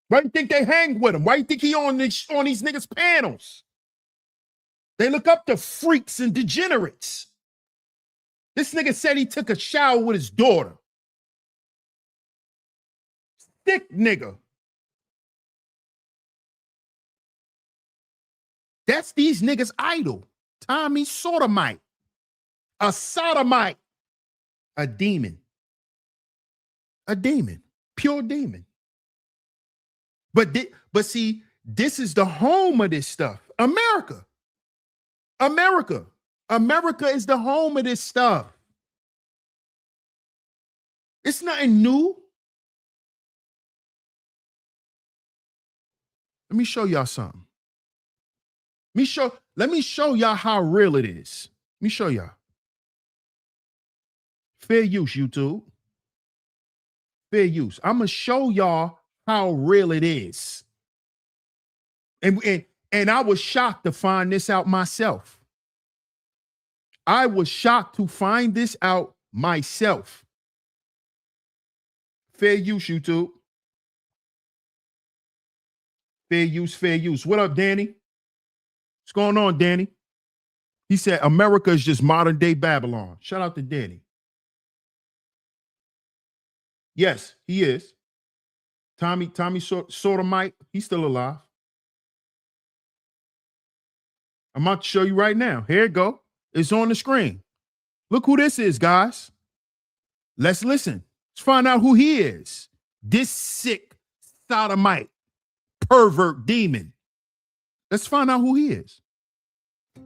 Why do you think they hang with him? Why do you think he on these niggas' panels? They look up to freaks and degenerates. This nigga said he took a shower with his daughter. Thick nigga. That's these niggas' idol. Tommy Sodomite. A sodomite. A demon. A demon. Pure demon. But see, this is the home of this stuff. America. America. America is the home of this stuff. It's nothing new. Let me show y'all something. Let me show y'all how real it is. Let me show y'all. Fair use, YouTube. Fair use. I'm gonna show y'all how real it is. And I was shocked to find this out myself. I was shocked to find this out myself. Fair use, YouTube. Fair use, fair use. What up, Danny? What's going on, Danny? He said America is just modern day Babylon. Shout out to Danny. Yes, he is. Tommy Sotomayor, he's still alive. I'm about to show you right now. Here it go. It's on the screen. Look who this is, guys. Let's listen. Let's find out who he is. This sick sodomite, pervert demon. Let's find out who he is.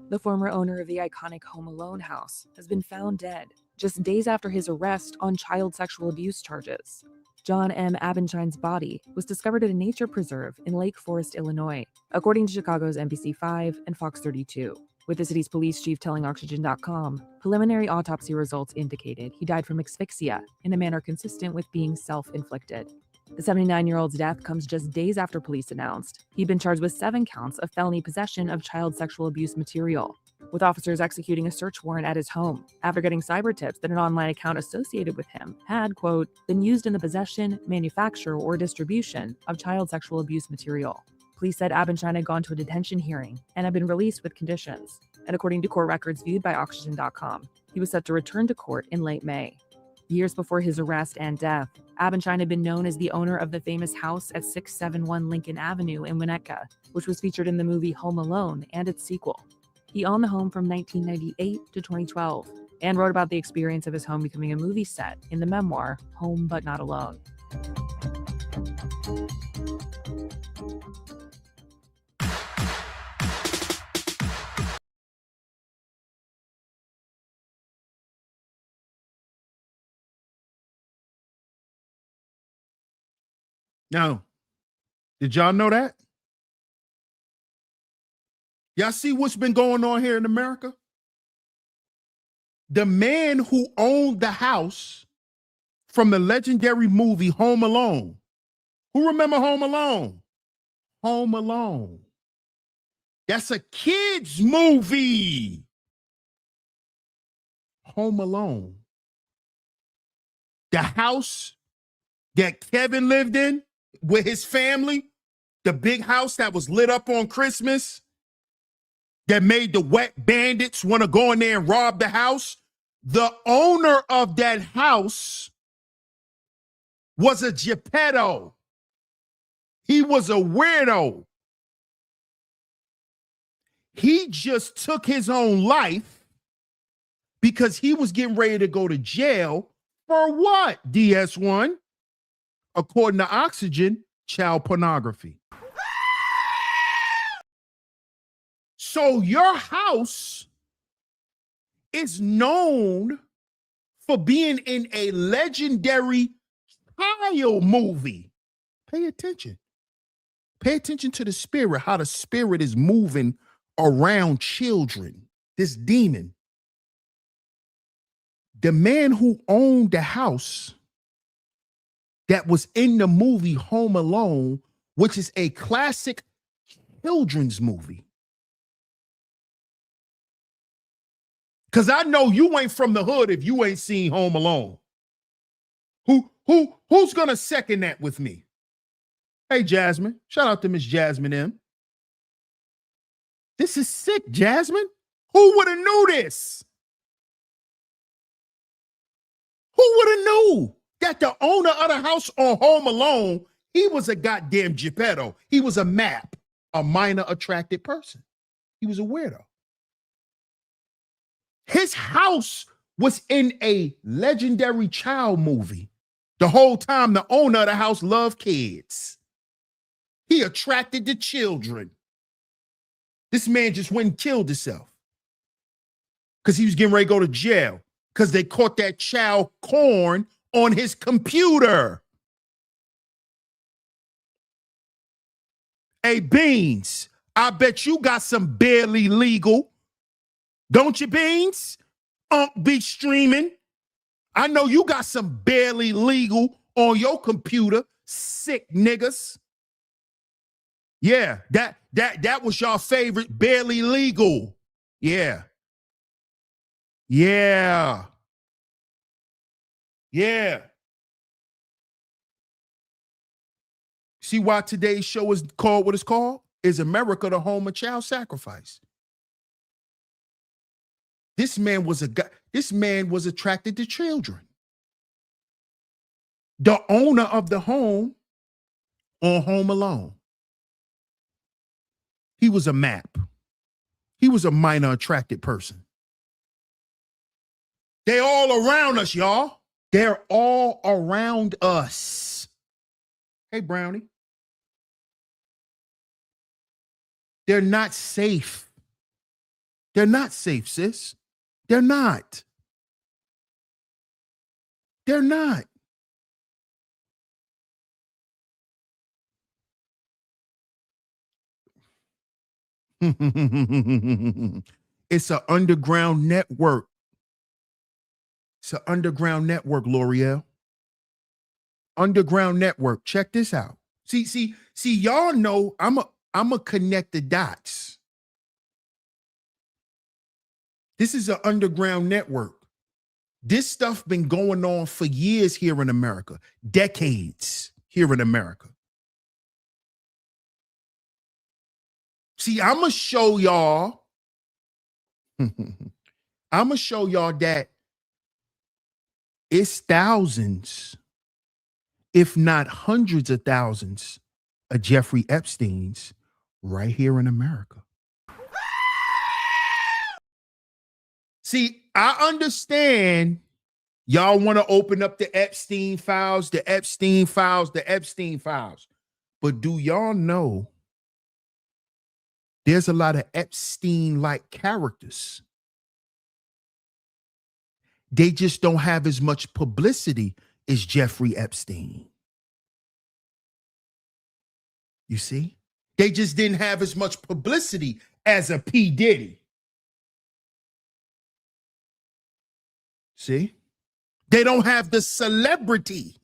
The former owner of the iconic Home Alone house has been found dead just days after his arrest on child sexual abuse charges. John M. Abenshine's body was discovered at a nature preserve in Lake Forest, Illinois, according to Chicago's NBC5 and Fox 32. With the city's police chief telling Oxygen.com, preliminary autopsy results indicated he died from asphyxia in a manner consistent with being self-inflicted. The 79-year-old's death comes just days after police announced he'd been charged with 7 counts of felony possession of child sexual abuse material, with officers executing a search warrant at his home after getting cyber tips that an online account associated with him had, quote, been used in the possession, manufacture, or distribution of child sexual abuse material. Police said Abenshine had gone to a detention hearing and had been released with conditions. And according to court records viewed by Oxygen.com, he was set to return to court in late May. Years before his arrest and death, Abenshine had been known as the owner of the famous house at 671 Lincoln Avenue in Winnetka, which was featured in the movie Home Alone and its sequel. He owned the home from 1998 to 2012 and wrote about the experience of his home becoming a movie set in the memoir Home But Not Alone. Now, did y'all know that? Y'all see what's been going on here in America? The man who owned the house from the legendary movie Home Alone. Who remember Home Alone? Home Alone. That's a kid's movie. Home Alone. The house that Kevin lived in with his family, the big house that was lit up on Christmas, that made the wet bandits want to go in there and rob the house. The owner of that house was a Geppetto. He was a weirdo. He just took his own life because he was getting ready to go to jail for what, DS1? According to Oxygen, child pornography. So your house is known for being in a legendary child movie. Pay attention. Pay attention to the spirit, how the spirit is moving around children. This demon. The man who owned the house that was in the movie Home Alone, which is a classic children's movie. Because I know you ain't from the hood if you ain't seen Home Alone. Who's gonna second that with me? Hey, Jasmine. Shout out to Miss Jasmine M. This is sick, Jasmine. Who would have knew this? Who would have knew that the owner of the house on Home Alone, he was a goddamn Geppetto. He was a map, a minor attracted person. He was a weirdo. His house was in a legendary child movie. The whole time the owner of the house loved kids. He attracted the children. This man just went and killed himself because he was getting ready to go to jail because they caught that child porn on his computer. Hey, Beans, I bet you got some barely legal. Don't you, Beans? Be streaming. I know you got some barely legal on your computer, sick niggas. Yeah, that was your favorite, barely legal. Yeah. Yeah. Yeah. See why today's show is called what it's called? Is America the home of child sacrifice? This man was attracted to children. The owner of the home on Home Alone. He was a map. He was a minor attracted person. They're all around us, y'all. They're all around us. Hey, Brownie. They're not safe. They're not safe, sis. They're not. They're not. It's an underground network. It's an underground network, L'Oreal. Underground network. Check this out. See, y'all know I'm a connect the dots. This is an underground network. This stuff been going on for years here in America, decades here in America. See, I'm gonna show y'all. I'm gonna show y'all that it's thousands, if not hundreds of thousands, of Jeffrey Epsteins right here in America. See, I understand y'all want to open up the Epstein files, the Epstein files, the Epstein files. But do y'all know there's a lot of Epstein-like characters? They just don't have as much publicity as Jeffrey Epstein. You see? They just didn't have as much publicity as a P. Diddy. See? They don't have the celebrity.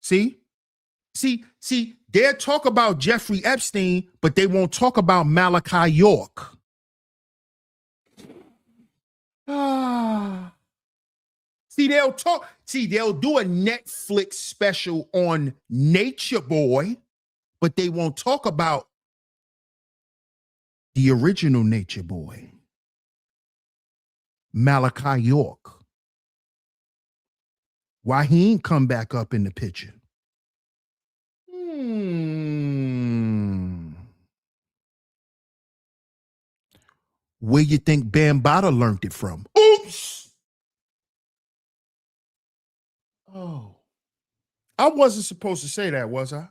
See? They'll talk about Jeffrey Epstein, but they won't talk about Malachi York. They'll do a Netflix special on Nature Boy, but they won't talk about the original Nature Boy, Malachi York. Why he ain't come back up in the picture? Where you think Bambaataa learned it from? Oops. Oh. I wasn't supposed to say that, was I?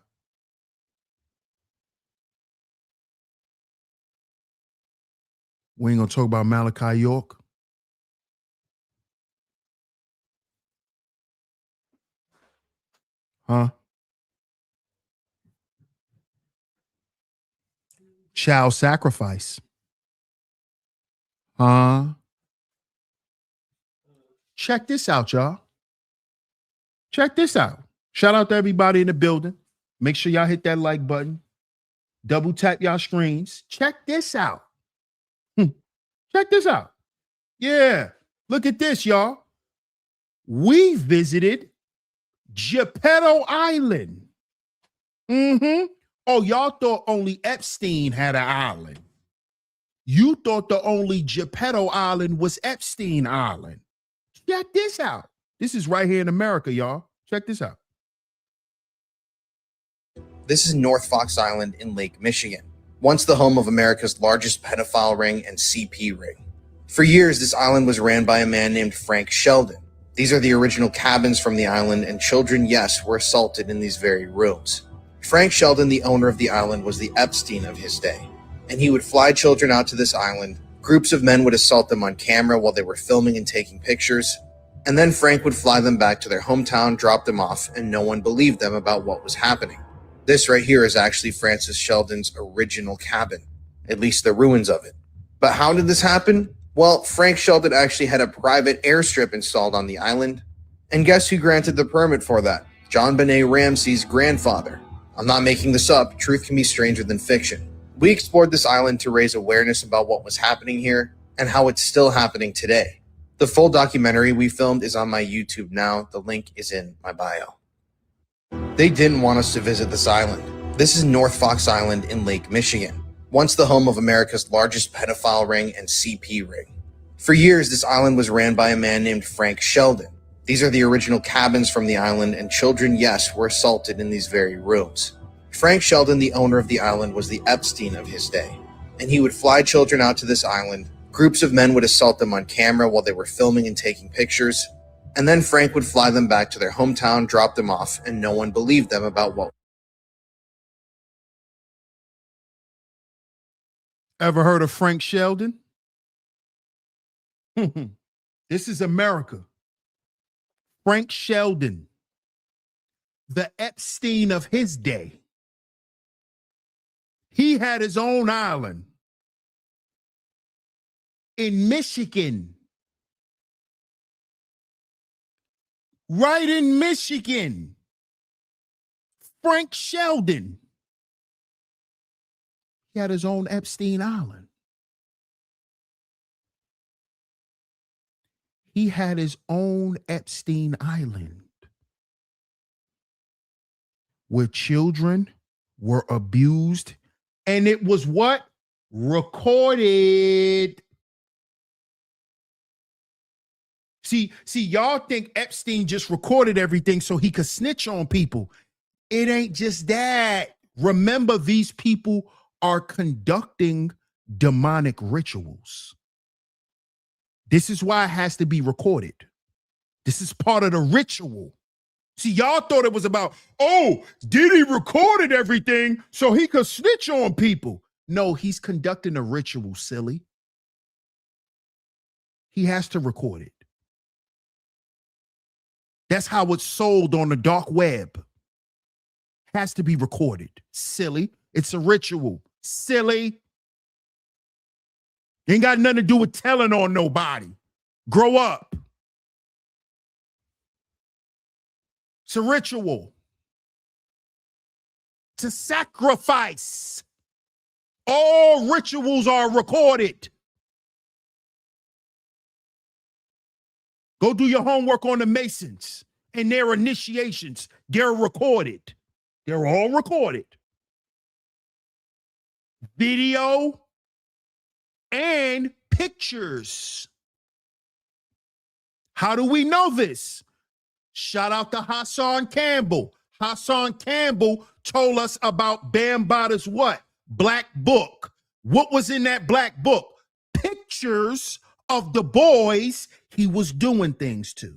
We ain't gonna talk about Malachi York. Huh? Child sacrifice. Huh? Check this out, y'all. Check this out. Shout out to everybody in the building. Make sure y'all hit that like button. Double tap y'all screens. Check this out. Check this out. Yeah. Look at this, y'all. We visited Geppetto Island. Oh, y'all thought only Epstein had an island. You thought the only Geppetto Island was Epstein Island. Check this out. This is right here in America, y'all. Check this out. This is North Fox Island in Lake Michigan, once the home of America's largest pedophile ring and CP ring. For years, this island was ran by a man named Frank Sheldon. These are the original cabins from the island, and children, yes, were assaulted in these very rooms. Frank Sheldon, the owner of the island, was the Epstein of his day, and he would fly children out to this island. Groups of men would assault them on camera while they were filming and taking pictures, and then Frank would fly them back to their hometown, drop them off, and no one believed them about what was happening. This right here is actually Francis Sheldon's original cabin, at least the ruins of it. But how did this happen? Well, Frank Sheldon actually had a private airstrip installed on the island, and guess who granted the permit for that? John Benet Ramsey's grandfather. I'm not making this up. Truth can be stranger than fiction. We explored this island to raise awareness about what was happening here and how it's still happening today. The full documentary we filmed is on my YouTube now. The link is in my bio. They didn't want us to visit this island. This is North Fox Island in Lake Michigan, once the home of America's largest pedophile ring and CP ring. For years, this island was ran by a man named Frank Sheldon. These are the original cabins from the island, and children, yes, were assaulted in these very rooms. Frank Sheldon, the owner of the island, was the Epstein of his day, and he would fly children out to this island. Groups of men would assault them on camera while they were filming and taking pictures, and then Frank would fly them back to their hometown, drop them off, and no one believed them about what. Ever heard of Frank Sheldon? This is America. Frank Sheldon, the Epstein of his day. He had his own island in Michigan. Right in Michigan. Frank Sheldon. He had his own Epstein Island. He had his own Epstein Island where children were abused, and it was what? Recorded. See, y'all think Epstein just recorded everything so he could snitch on people. It ain't just that. Remember, these people are conducting demonic rituals. This is why it has to be recorded. This is part of the ritual. See, y'all thought it was about, oh, Diddy recorded everything so he could snitch on people. No, he's conducting a ritual, silly. He has to record it. That's how it's sold on the dark web. Has to be recorded. Silly. It's a ritual. Silly. Ain't got nothing to do with telling on nobody. Grow up. It's a ritual. It's a sacrifice. All rituals are recorded. Go do your homework on the Masons and their initiations. They're recorded. They're all recorded. Video and pictures. How do we know this? Shout out to Hassan Campbell. Hassan Campbell told us about Bambatta's what? Black book. What was in that black book? Pictures of the boys he was doing things to.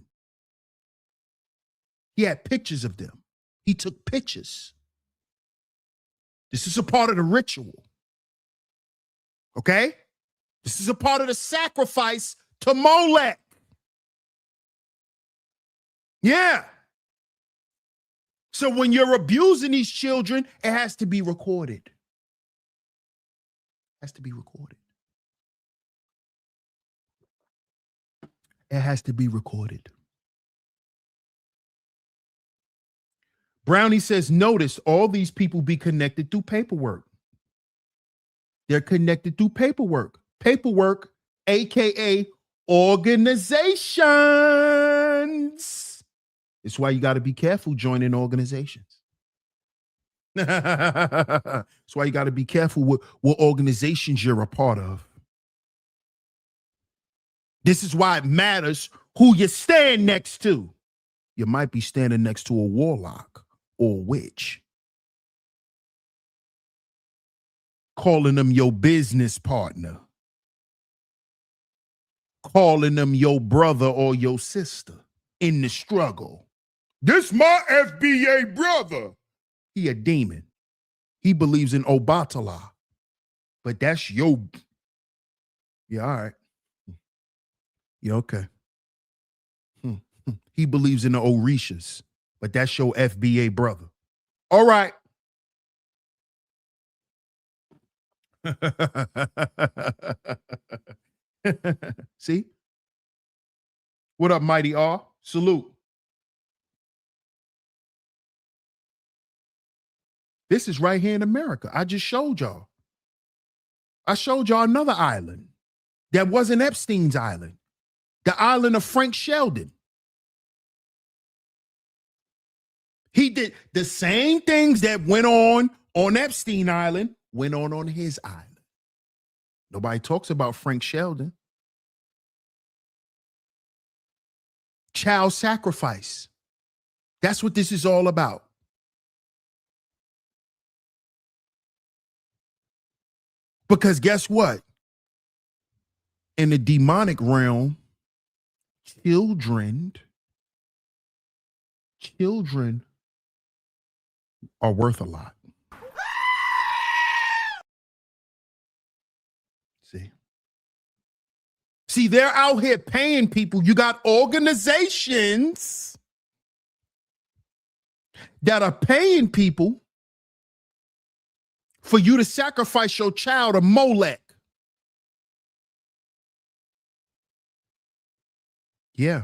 He had pictures of them. He took pictures. This is a part of the ritual. Okay? This is a part of the sacrifice to Molech. Yeah. So when you're abusing these children, it has to be recorded. It has to be recorded. It has to be recorded. Brownie says, notice all these people be connected through paperwork. They're connected through paperwork. Paperwork, AKA organizations. It's why you got to be careful joining organizations. That's why you got to be careful what organizations you're a part of. This is why it matters who you stand next to. You might be standing next to a warlock or a witch. Calling them your business partner. Calling them your brother or your sister in the struggle. This my FBA brother. He a demon. He believes in Obatala. But that's your... Yeah, all right. Yeah, okay. He believes in the Orishas, but that's your FBA brother. All right. See? What up, Mighty R? Salute. This is right here in America. I just showed y'all. I showed y'all another island that wasn't Epstein's island. The island of Frank Sheldon. He did the same things that went on Epstein Island, went on his island. Nobody talks about Frank Sheldon. Child sacrifice. That's what this is all about. Because guess what? In the demonic realm, children are worth a lot. See, they're out here paying people. You got organizations that are paying people for you to sacrifice your child to Molech. Yeah.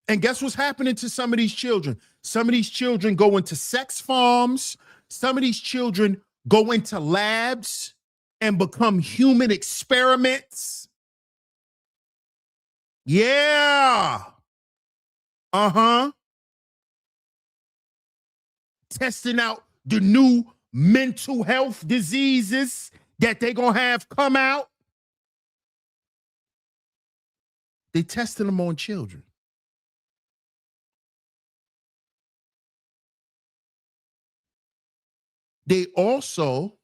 And guess what's happening to some of these children? Some of these children go into sex farms. Some of these children go into labs and become human experiments. Yeah. Uh-huh. Testing out the new mental health diseases that they're going to have come out. They testing them on children. They also,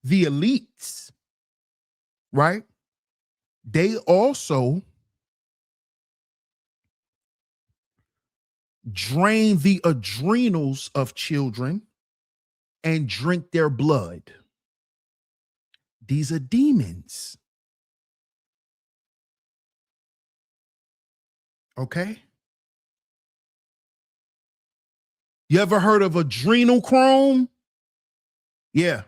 the elites, right? They also drain the adrenals of children and drink their blood. These are demons. Okay? You ever heard of adrenochrome? Yeah.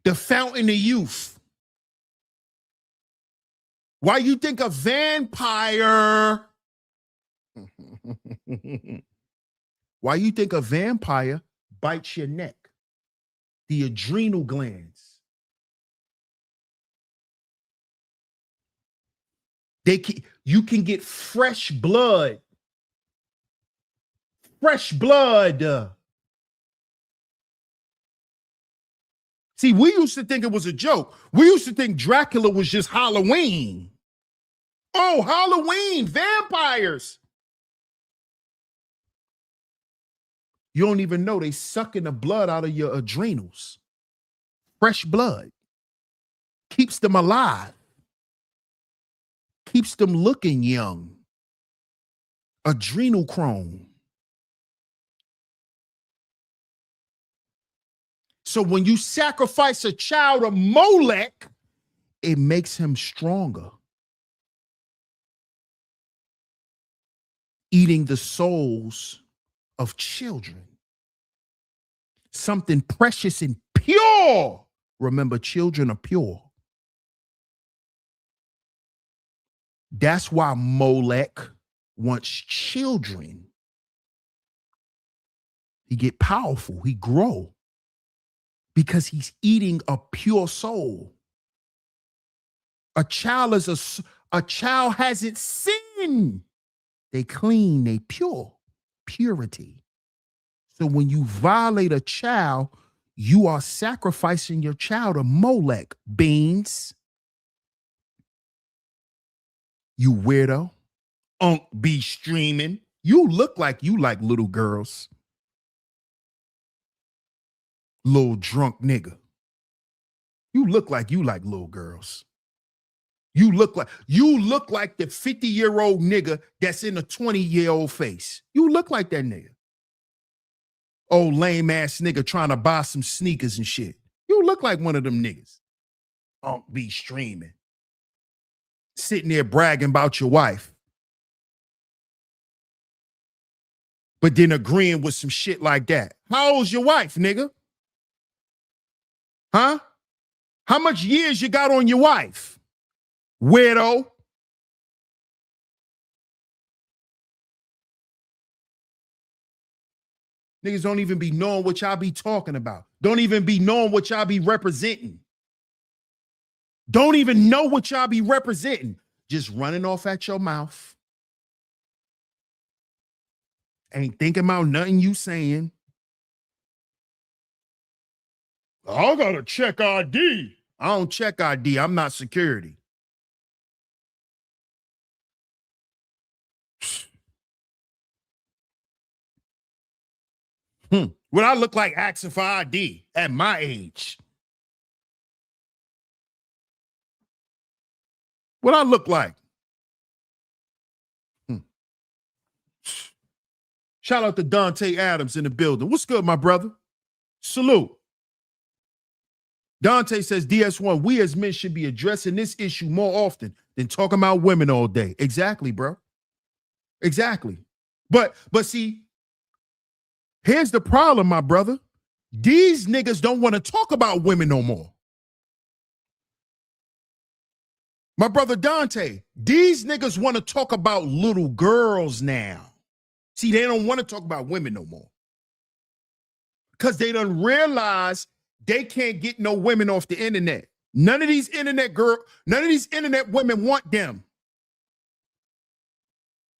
The fountain of youth. Why you think a vampire? Why you think a vampire bites your neck? The adrenal glands. You can get fresh blood. Fresh blood. See, we used to think it was a joke. We used to think Dracula was just Halloween. Oh, Halloween, vampires. You don't even know they sucking the blood out of your adrenals. Fresh blood. Keeps them alive. Keeps them looking young. Adrenochrome. So when you sacrifice a child to Molech, it makes him stronger. Eating the souls of children. Something precious and pure. Remember, children are pure. That's why Molech wants children. He get powerful, he grow. Because he's eating a pure soul. A child hasn't sinned. They clean, they pure. Purity. So when you violate a child, you are sacrificing your child to Molech. Beans. You weirdo. Be streaming. You look like you like little girls. Little drunk nigga. You look like you like little girls. You look like the 50-year-old nigga that's in a 20-year-old face. You look like that nigga. Old lame ass nigga trying to buy some sneakers and shit. You look like one of them niggas. Be streaming. Sitting there bragging about your wife. But then agreeing with some shit like that. How old's your wife, nigga? Huh? How much years you got on your wife? Weirdo. Niggas don't even be knowing what y'all be talking about. Don't even be knowing what y'all be representing. Don't even know what y'all be representing. just running off at your mouth. Ain't thinking about nothing you saying. I gotta check ID. I don't check ID. I'm not security. What I look like asking for ID at my age? What I look like? Shout out to Dante Adams in the building. What's good, my brother? Salute. Dante says, DS1, we as men should be addressing this issue more often than talking about women all day. Exactly, bro. Exactly. But see, here's the problem, my brother. These niggas don't want to talk about women no more. My brother Dante, these niggas want to talk about little girls now. See, they don't want to talk about women no more. Because they done realize they can't get no women off the internet. None of these internet women want them.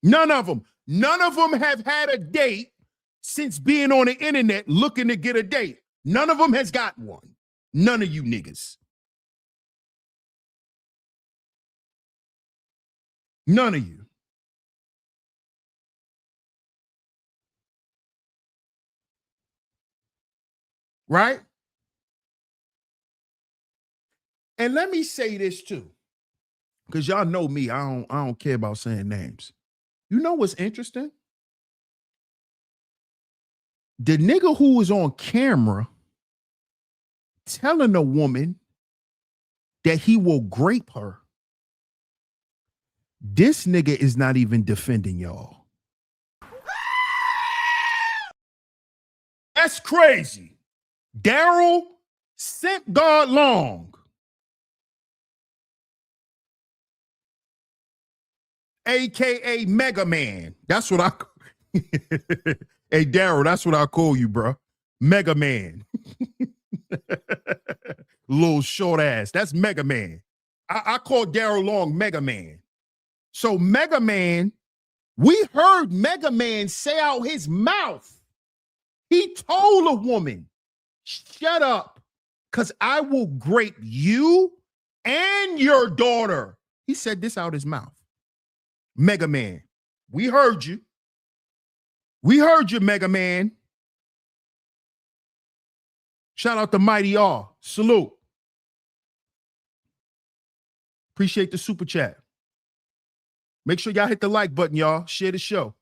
None of them. None of them have had a date since being on the internet looking to get a date. None of them has got one. None of you niggas. None of you. Right? And let me say this too, because y'all know me, I don't care about saying names. You know what's interesting? The nigga who was on camera telling a woman that he will grape her, this nigga is not even defending y'all. That's crazy. Daryl sent God long. AKA Mega Man. That's what I Hey Daryl, that's what I call you, bro. Mega Man. Little short ass. That's Mega Man. I call Daryl Long Mega Man. So Mega Man, we heard Mega Man say out his mouth. He told a woman, shut up, because I will grape you and your daughter. He said this out his mouth. Mega Man, we heard you. We heard you, Mega Man. Shout out to Mighty R. Salute. Appreciate the super chat. Make sure y'all hit the like button, y'all. Share the show.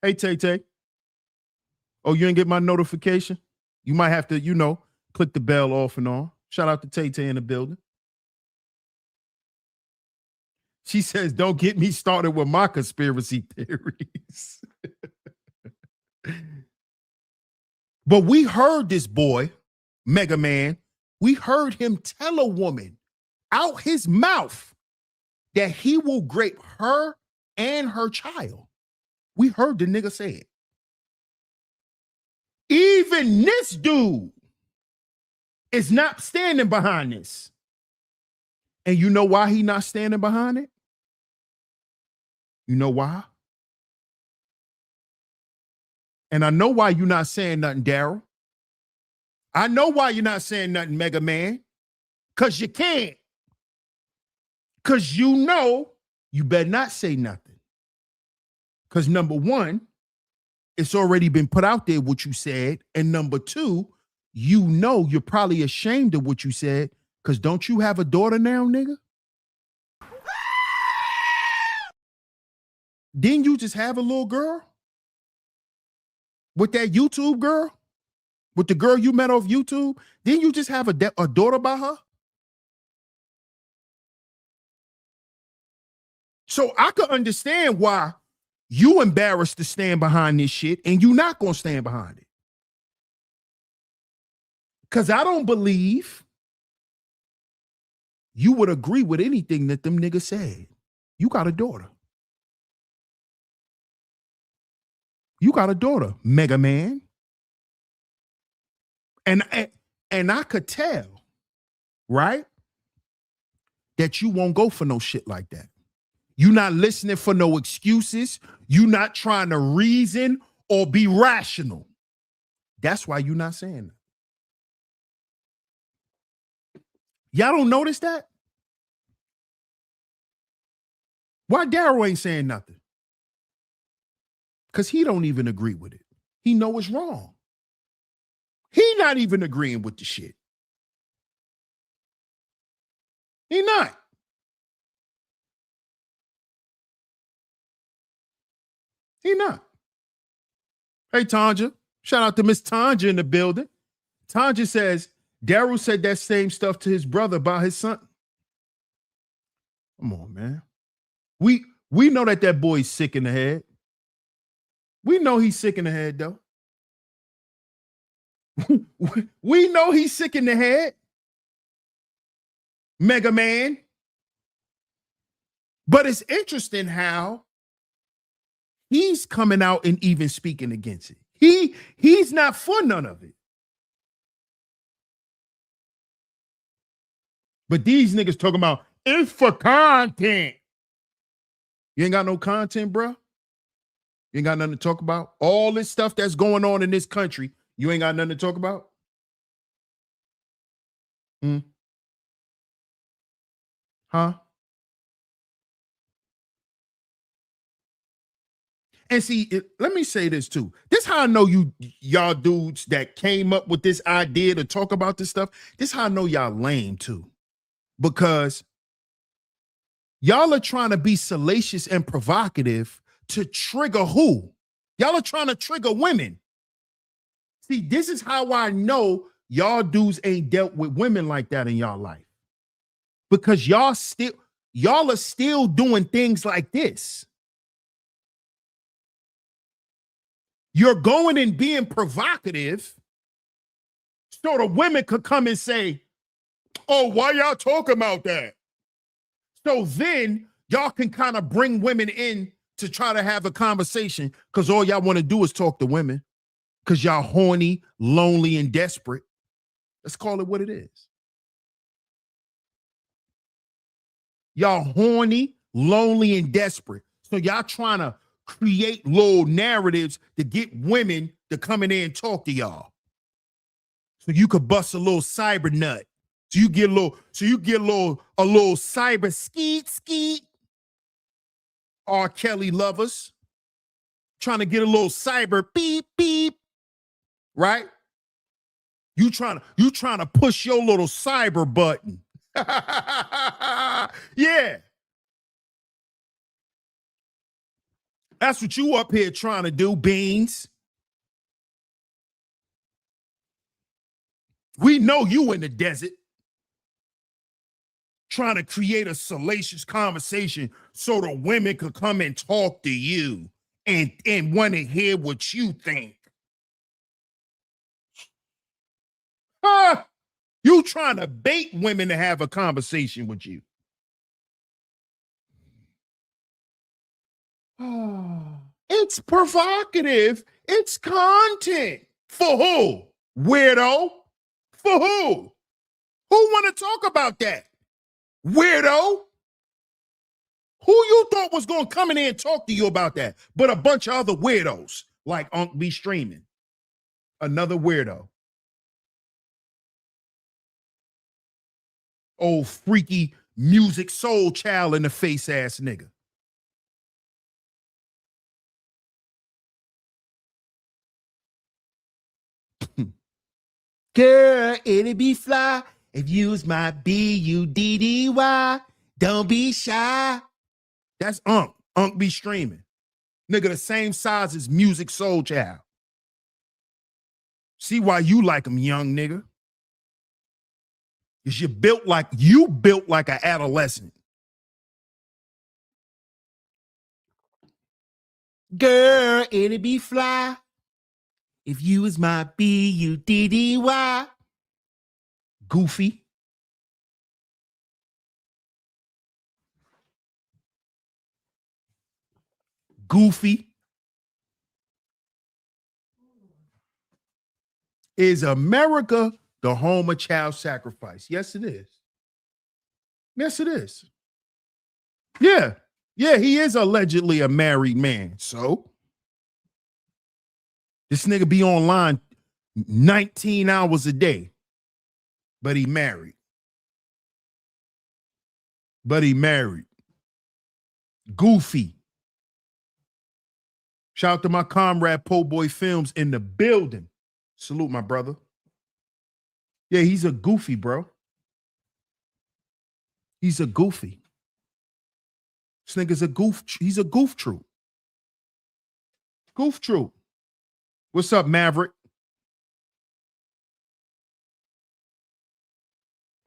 Hey, Tay-Tay. Oh, you didn't get my notification? You might have to, click the bell off and on. Shout out to Tay-Tay in the building. She says, don't get me started with my conspiracy theories. But we heard this boy, Mega Man, we heard him tell a woman out his mouth that he will grape her and her child. We heard the nigga say it. Even this dude is not standing behind this. And you know why he not standing behind it? You know why? And I know why you're not saying nothing, Daryl. I know why you're not saying nothing, Mega Man. Because you can't. Because you know you better not say nothing. Because number one, it's already been put out there what you said. And number two, you know you're probably ashamed of what you said. Because don't you have a daughter now, nigga? Didn't you just have a little girl? With that YouTube girl? With the girl you met off YouTube? Didn't you just have a daughter by her? So I could understand why you embarrassed to stand behind this shit and you not going to stand behind it. Because I don't believe you would agree with anything that them niggas said. You got a daughter. You got a daughter, Mega Man. And I could tell, right? that you won't go for no shit like that. You not listening for no excuses. You not trying to reason or be rational. That's why you not saying that. Y'all don't notice that? Why Daryl ain't saying nothing? Because he don't even agree with it. He know it's wrong. He not even agreeing with the shit. He not. He not. Hey, Tanja. Shout out to Miss Tanja in the building. Tanja says, Daryl said that same stuff to his brother about his son. Come on, man. We know that boy's sick in the head. We know he's sick in the head, though. We know he's sick in the head. Mega Man. But it's interesting how he's coming out and even speaking against it. He's not for none of it. But these niggas talking about it's for content. You ain't got no content, bro. You ain't got nothing to talk about. All this stuff that's going on in this country, you ain't got nothing to talk about. Huh? And see, let me say this too. This how I know y'all dudes that came up with this idea to talk about this stuff. This how I know y'all lame too. Because y'all are trying to be salacious and provocative to trigger who? Y'all are trying to trigger women. See, this is how I know y'all dudes ain't dealt with women like that in y'all life. Because y'all are still doing things like this. You're going and being provocative so the women could come and say, oh, why y'all talking about that? So then y'all can kind of bring women in to try to have a conversation because all y'all want to do is talk to women because y'all horny, lonely, and desperate. Let's call it what it is. Y'all horny, lonely, and desperate. So y'all trying to create little narratives to get women to come in there and talk to y'all. So you could bust a little cyber nut. So you get a little cyber skeet. R. Kelly lovers trying to get a little cyber beep, right? You trying to push your little cyber button. Yeah. That's what you up here trying to do, Beans. We know you in the desert trying to create a salacious conversation so the women could come and talk to you and want to hear what you think. You trying to bait women to have a conversation with you. It's provocative. It's content. For who? Weirdo. For who? Who want to talk about that? Weirdo. Who you thought was going to come in here and talk to you about that? But a bunch of other weirdos like Unc be streaming. Another weirdo. Old freaky music soul child in the face ass nigga. Girl, it'd be fly if you was my B-U-D-D-Y. Don't be shy. That's Unc. Unc be streaming. Nigga the same size as Music Soul Child. See why you like him, young nigga. Because you built like an adolescent. Girl, it'd be fly if you was my B-U-D-D-Y. Goofy. Goofy. Is America the home of child sacrifice? Yes, it is. Yes, it is. Yeah. Yeah, he is allegedly a married man. So this nigga be online 19 hours a day, but he married. Goofy. Shout out to my comrade Po Boy Films in the building. Salute, my brother. Yeah, he's a goofy, bro. He's a goofy. This nigga's a goof. He's a goof troop. Goof troop. What's up, Maverick?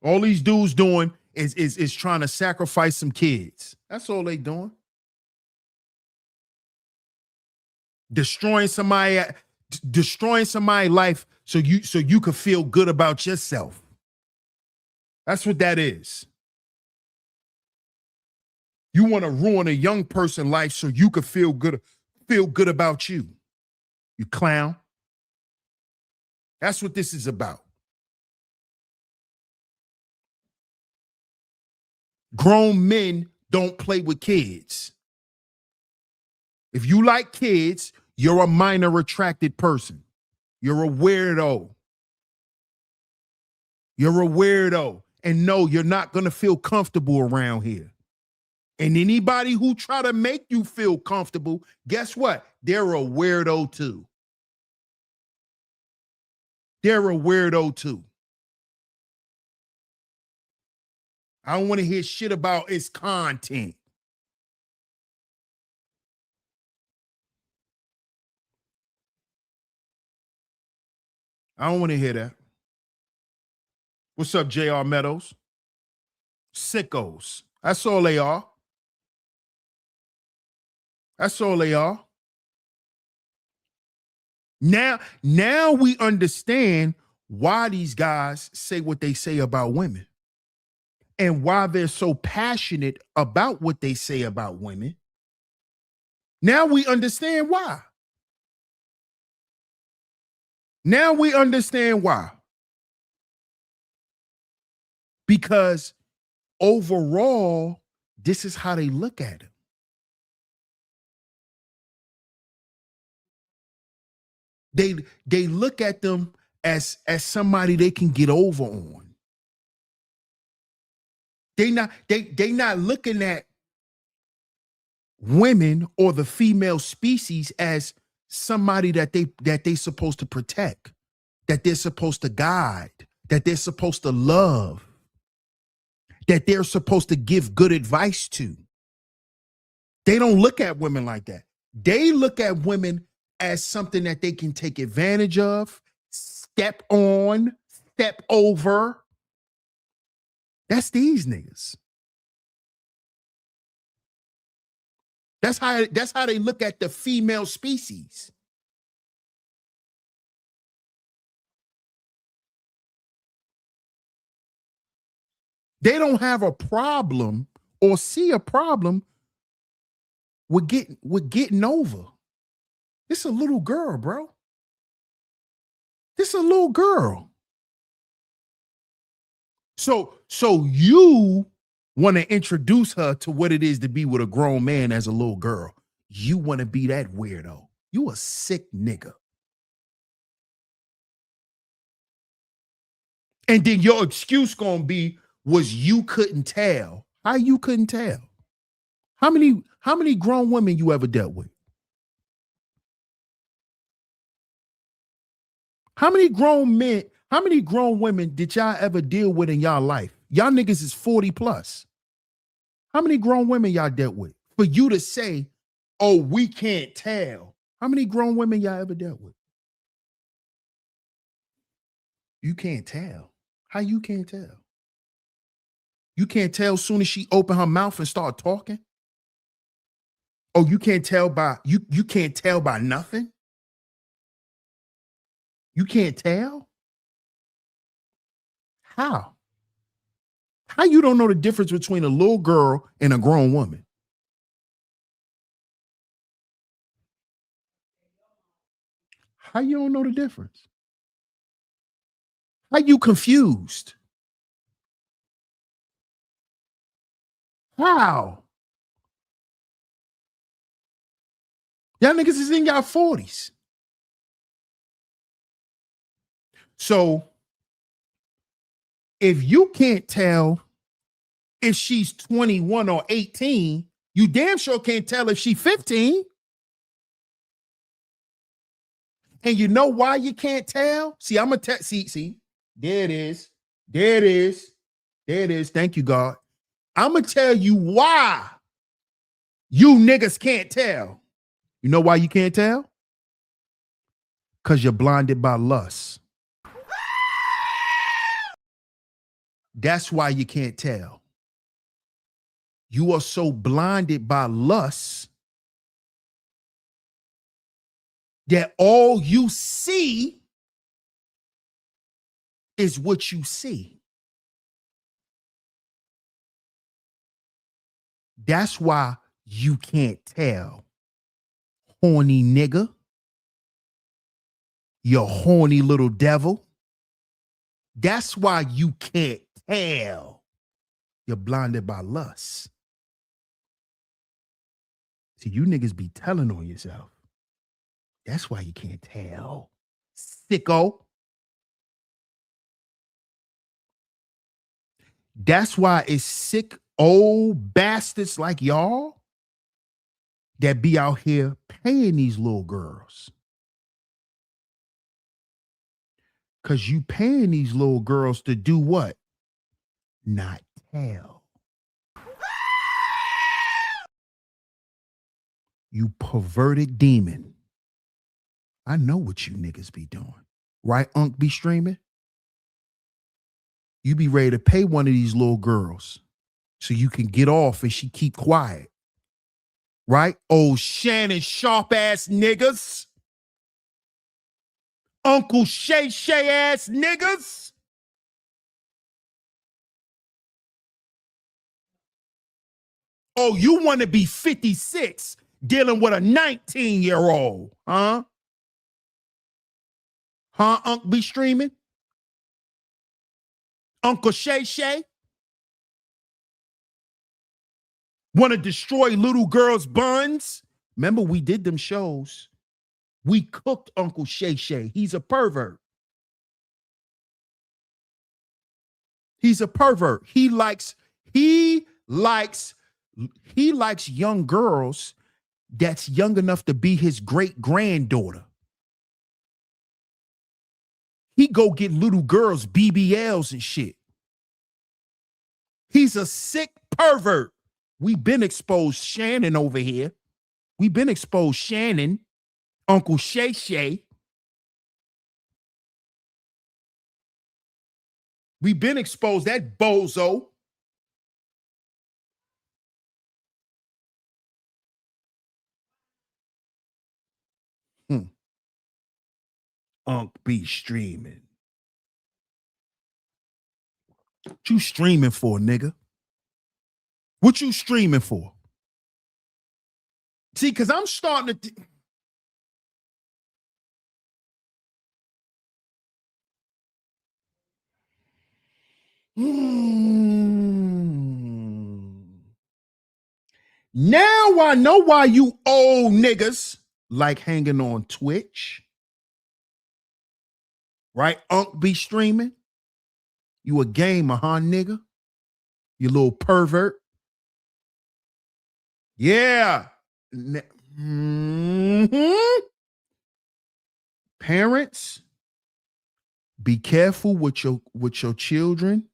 All these dudes doing is trying to sacrifice some kids. That's all they doing. Destroying somebody's life so you could feel good about yourself. That's what that is. You want to ruin a young person's life so you could feel good about you. You clown. That's what this is about. Grown men don't play with kids. If you like kids, you're a minor attracted person. You're a weirdo. You're a weirdo. And no, you're not going to feel comfortable around here. And anybody who try to make you feel comfortable, guess what? They're a weirdo too. They're a weirdo too. I don't want to hear shit about its content. I don't want to hear that. What's up, J.R. Meadows? Sickos. That's all they are. That's all they are. Now we understand why these guys say what they say about women and why they're so passionate about what they say about women. Now we understand why. Now we understand why. Because overall, this is how they look at it. They look at them as somebody they can get over on. They not looking at women or the female species as somebody that they supposed to protect, that they're supposed to guide, that they're supposed to love, that they're supposed to give good advice to. They don't look at women like that. They look at women as something that they can take advantage of, step on, step over. That's these niggas. That's how they look at the female species. They don't have a problem or see a problem with getting over. This a little girl, bro. This a little girl. So you want to introduce her to what it is to be with a grown man as a little girl. You want to be that weirdo. You a sick nigga. And then your excuse gonna be was you couldn't tell. How you couldn't tell? How many grown women you ever dealt with? How many grown women did y'all ever deal with in y'all life? Y'all niggas is 40 plus. How many grown women y'all dealt with? For you to say, oh, we can't tell. How many grown women y'all ever dealt with? You can't tell. How you can't tell? You can't tell as soon as she open her mouth and start talking? Oh, you can't tell by you can't tell by nothing? You can't tell? How? How you don't know the difference between a little girl and a grown woman? How you don't know the difference? How you confused? How? Y'all niggas is in y'all 40s. So if you can't tell if she's 21 or 18, you damn sure can't tell if she's 15. And you know why you can't tell? See, I'm gonna tell. See, there it is. There it is. There it is. Thank you, God. I'm gonna tell you why you niggas can't tell. You know why you can't tell? Because you're blinded by lust. That's why you can't tell. You are so blinded by lust that all you see is what you see. That's why you can't tell. Horny nigga. You horny little devil. That's why you can't tell. You're blinded by lust. See, you niggas be telling on yourself. That's why you can't tell. Sicko. That's why it's sick old bastards like y'all that be out here paying these little girls. Because you paying these little girls to do what? Not tell. You perverted demon. I know what you niggas be doing. Right, Unc be streaming? You be ready to pay one of these little girls so you can get off and she keep quiet. Right? Oh, Shannon sharp ass niggas. Uncle Shay Shay ass niggas. Oh, you want to be 56 dealing with a 19-year-old, huh? Huh, Unc be streaming? Uncle Shay Shay? Want to destroy little girls' buns? Remember, we did them shows. We cooked Uncle Shay Shay. He's a pervert. He's a pervert. He likes young girls that's young enough to be his great granddaughter. He go get little girls BBLs and shit. He's a sick pervert. We've been exposed Shannon over here. We've been exposed Shannon, Uncle Shay Shay. We've been exposed that bozo. Unc be streaming. What you streaming for, nigga? What you streaming for? See, because I'm starting to... Now I know why you old niggas like hanging on Twitch. Right? Unc be streaming. You a gamer, huh, nigga? You little pervert. Yeah. Parents, be careful with your children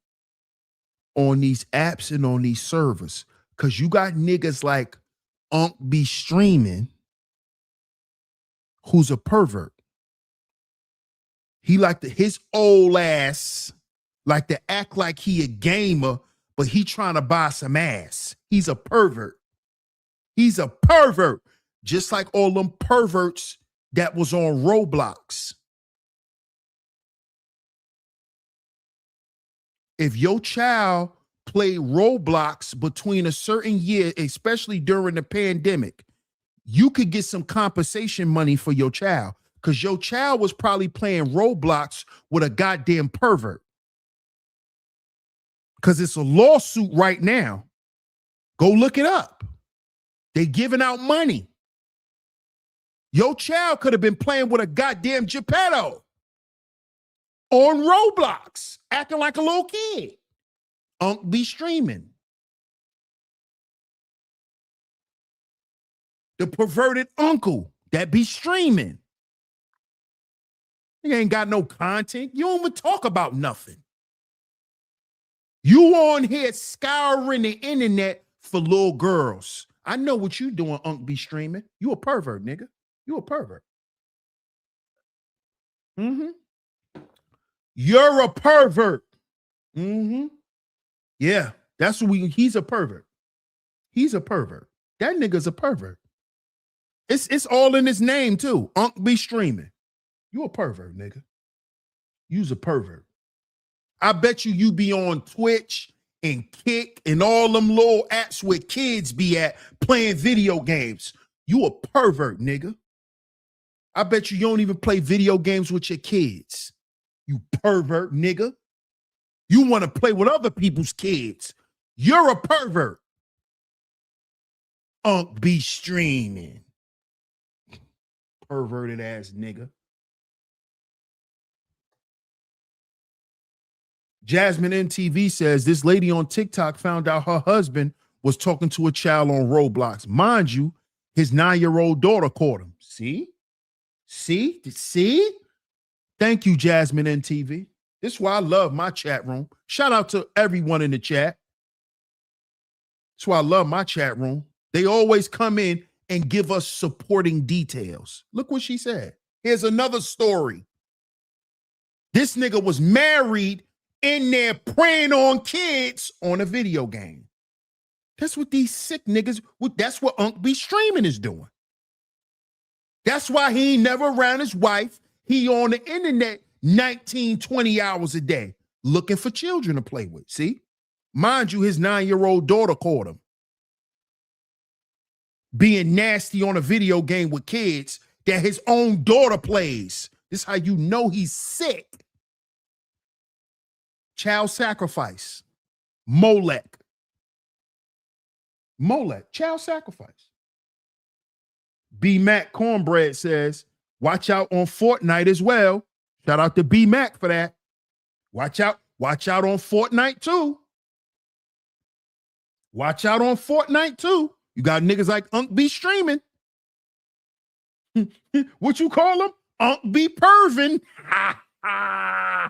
on these apps and on these servers. Because you got niggas like Unc be streaming who's a pervert. He like his old ass like to act like he a gamer, but he trying to buy some ass. He's a pervert. He's a pervert. Just like all them perverts that was on Roblox. If your child played Roblox between a certain year, especially during the pandemic, you could get some compensation money for your child because your child was probably playing Roblox with a goddamn pervert. Because it's a lawsuit right now. Go look it up. They giving out money. Your child could have been playing with a goddamn Geppetto on Roblox, acting like a little kid. Unc be streaming. The perverted uncle that be streaming. He ain't got no content. You don't even talk about nothing. You on here scouring the internet for little girls. I know what you doing, Unc be streaming. You a pervert, nigga. You a pervert. Mm-hmm. You're a pervert. Mm-hmm. Yeah, that's what he's a pervert. He's a pervert. That nigga's a pervert. It's all in his name, too. Unc be streaming. You a pervert, nigga. You's a pervert. I bet you be on Twitch and Kick and all them little apps where kids be at playing video games. You a pervert, nigga. I bet you don't even play video games with your kids. You pervert, nigga. You want to play with other people's kids. You're a pervert. Unc be streaming. Perverted ass nigga. Jasmine NTV says this lady on TikTok found out her husband was talking to a child on Roblox. Mind you, his 9-year-old daughter caught him. See? Thank you, Jasmine NTV. This is why I love my chat room. Shout out to everyone in the chat. That's why I love my chat room. They always come in and give us supporting details. Look what she said. Here's another story. This nigga was married in there preying on kids on a video game. That's what these sick niggas, that's what Unc be streaming is doing. That's why he ain't never around his wife. He on the internet 19, 20 hours a day looking for children to play with. See? Mind you, his 9-year-old daughter caught him being nasty on a video game with kids that his own daughter plays. This is how you know he's sick. Child sacrifice. Molech, child sacrifice. B Mac Cornbread says, watch out on Fortnite as well. Shout out to B Mac for that. Watch out on Fortnite too. Watch out on Fortnite too. You got niggas like Unc be streaming. What you call them? Unc be pervin. I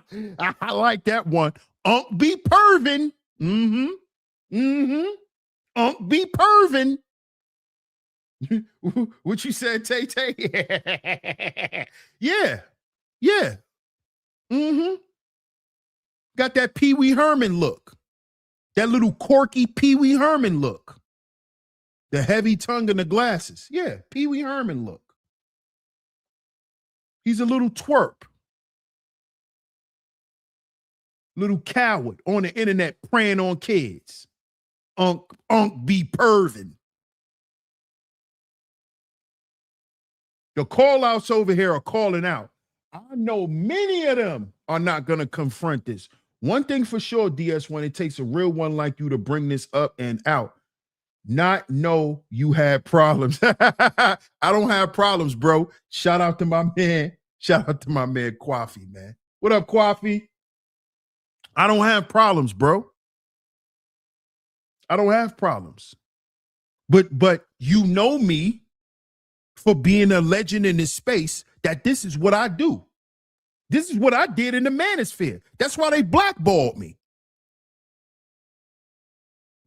like that one. Unc be pervin. Unc be pervin. What you said, Tay Tay? Yeah. Got that Pee Wee Herman look. That little quirky Pee Wee Herman look. The heavy tongue and the glasses. Yeah, Pee Wee Herman look. He's a little twerp. Little coward on the internet preying on kids. Unc be pervin. The call outs over here are calling out. I know many of them are not going to confront this. One thing for sure, DS1, it takes a real one like you to bring this up and out. Not know you had problems. I don't have problems, bro. Shout out to my man. Shout out to my man, Kwafi, man. What up, Kwafi? I don't have problems, bro. I don't have problems. But you know me for being a legend in this space that this is what I do. This is what I did in the manosphere. That's why they blackballed me.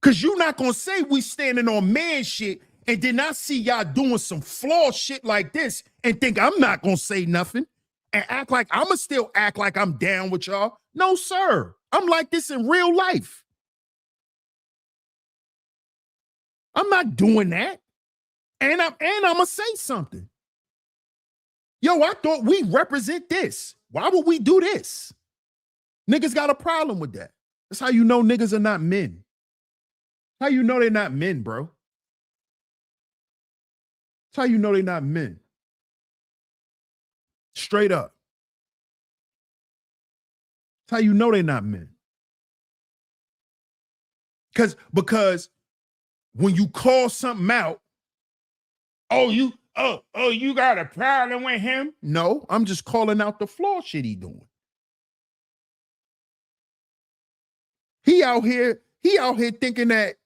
Because you're not going to say we standing on man shit and then I see y'all doing some flaw shit like this and think I'm not going to say nothing and act like I'm going to still act like I'm down with y'all. No, sir. I'm like this in real life. I'm not doing that. And I'm going to say something. Yo, I thought we represent this. Why would we do this? Niggas got a problem with that. That's how you know niggas are not men. How you know they're not men, bro? That's how you know they're not men. Straight up. That's how you know they're not men. Because when you call something out, you got a problem with him? No, I'm just calling out the flaw shit he doing. He out here thinking that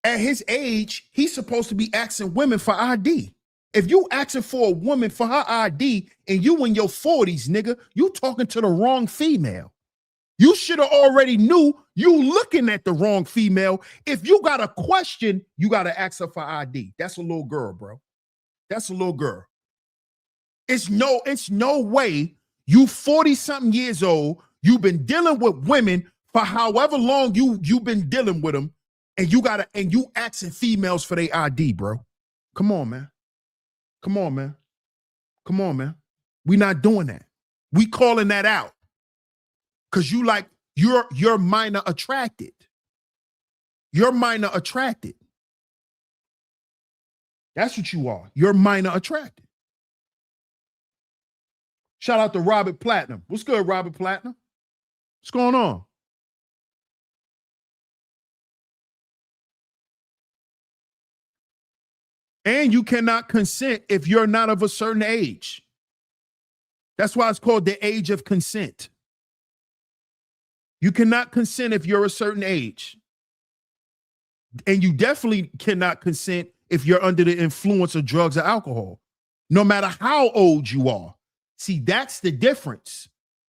at his age, he's supposed to be asking women for ID. If you asking for a woman for her ID and you in your 40s, nigga, you talking to the wrong female. You should have already knew you looking at the wrong female. If you got a question, you got to ask her for ID. That's a little girl, bro. That's a little girl. It's no way you 40-something years old, you've been dealing with women for however long you've been dealing with them, and you asking females for their ID, bro. Come on, man. Come on, man. Come on, man. We not doing that. We calling that out. Cause you're minor attracted. You're minor attracted. That's what you are. You're minor attracted. Shout out to Robert Platinum. What's good, Robert Platinum? What's going on? And you cannot consent if you're not of a certain age. That's why it's called the age of consent. You cannot consent if you're a certain age. And you definitely cannot consent if you're under the influence of drugs or alcohol, no matter how old you are. See, that's the difference.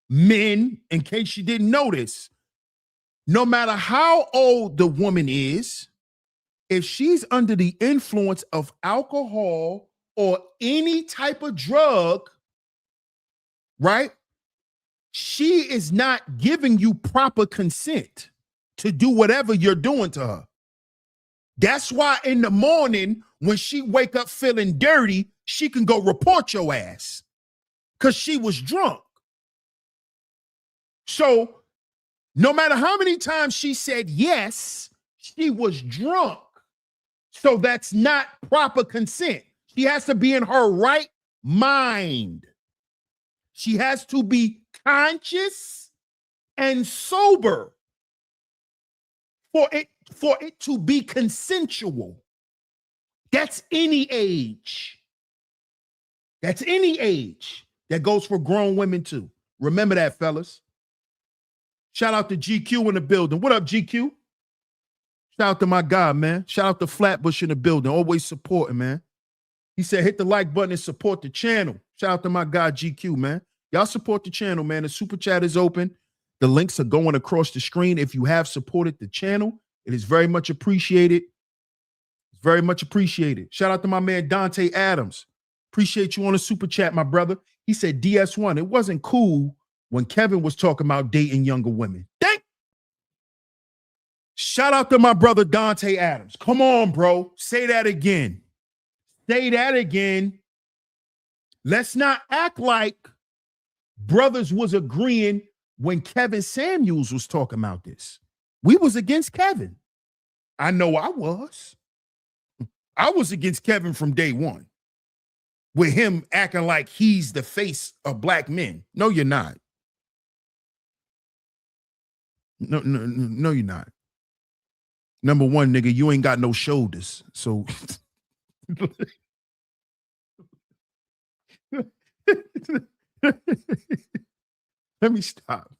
Men, in case you didn't notice, no matter how old the woman is, if she's under the influence of alcohol or any type of drug, right? She is not giving you proper consent to do whatever you're doing to her. That's why in the morning, when she wake up feeling dirty, she can go report your ass because she was drunk. So no matter how many times she said yes, she was drunk. So that's not proper consent. She has to be in her right mind. She has to be conscious and sober for it to be consensual. That's any age. That's any age. That goes for grown women too. Remember that, fellas. Shout out to GQ in the building. What up, GQ? Shout out to my guy, man. Shout out to Flatbush in the building. Always supporting, man. He said, hit the like button and support the channel. Shout out to my guy, GQ, man. Y'all support the channel, man. The super chat is open. The links are going across the screen. If you have supported the channel, it is very much appreciated. It's very much appreciated. Shout out to my man, Dante Adams. Appreciate you on the super chat, my brother. He said, DS1, it wasn't cool when Kevin was talking about dating younger women. Shout out to my brother, Dante Adams. Come on, bro. Say that again. Say that again. Let's not act like brothers was agreeing when Kevin Samuels was talking about this. We was against Kevin. I know I was. I was against Kevin from day one. With him acting like he's the face of black men. No, you're not. No, you're not. Number one, nigga, you ain't got no shoulders. So let me stop.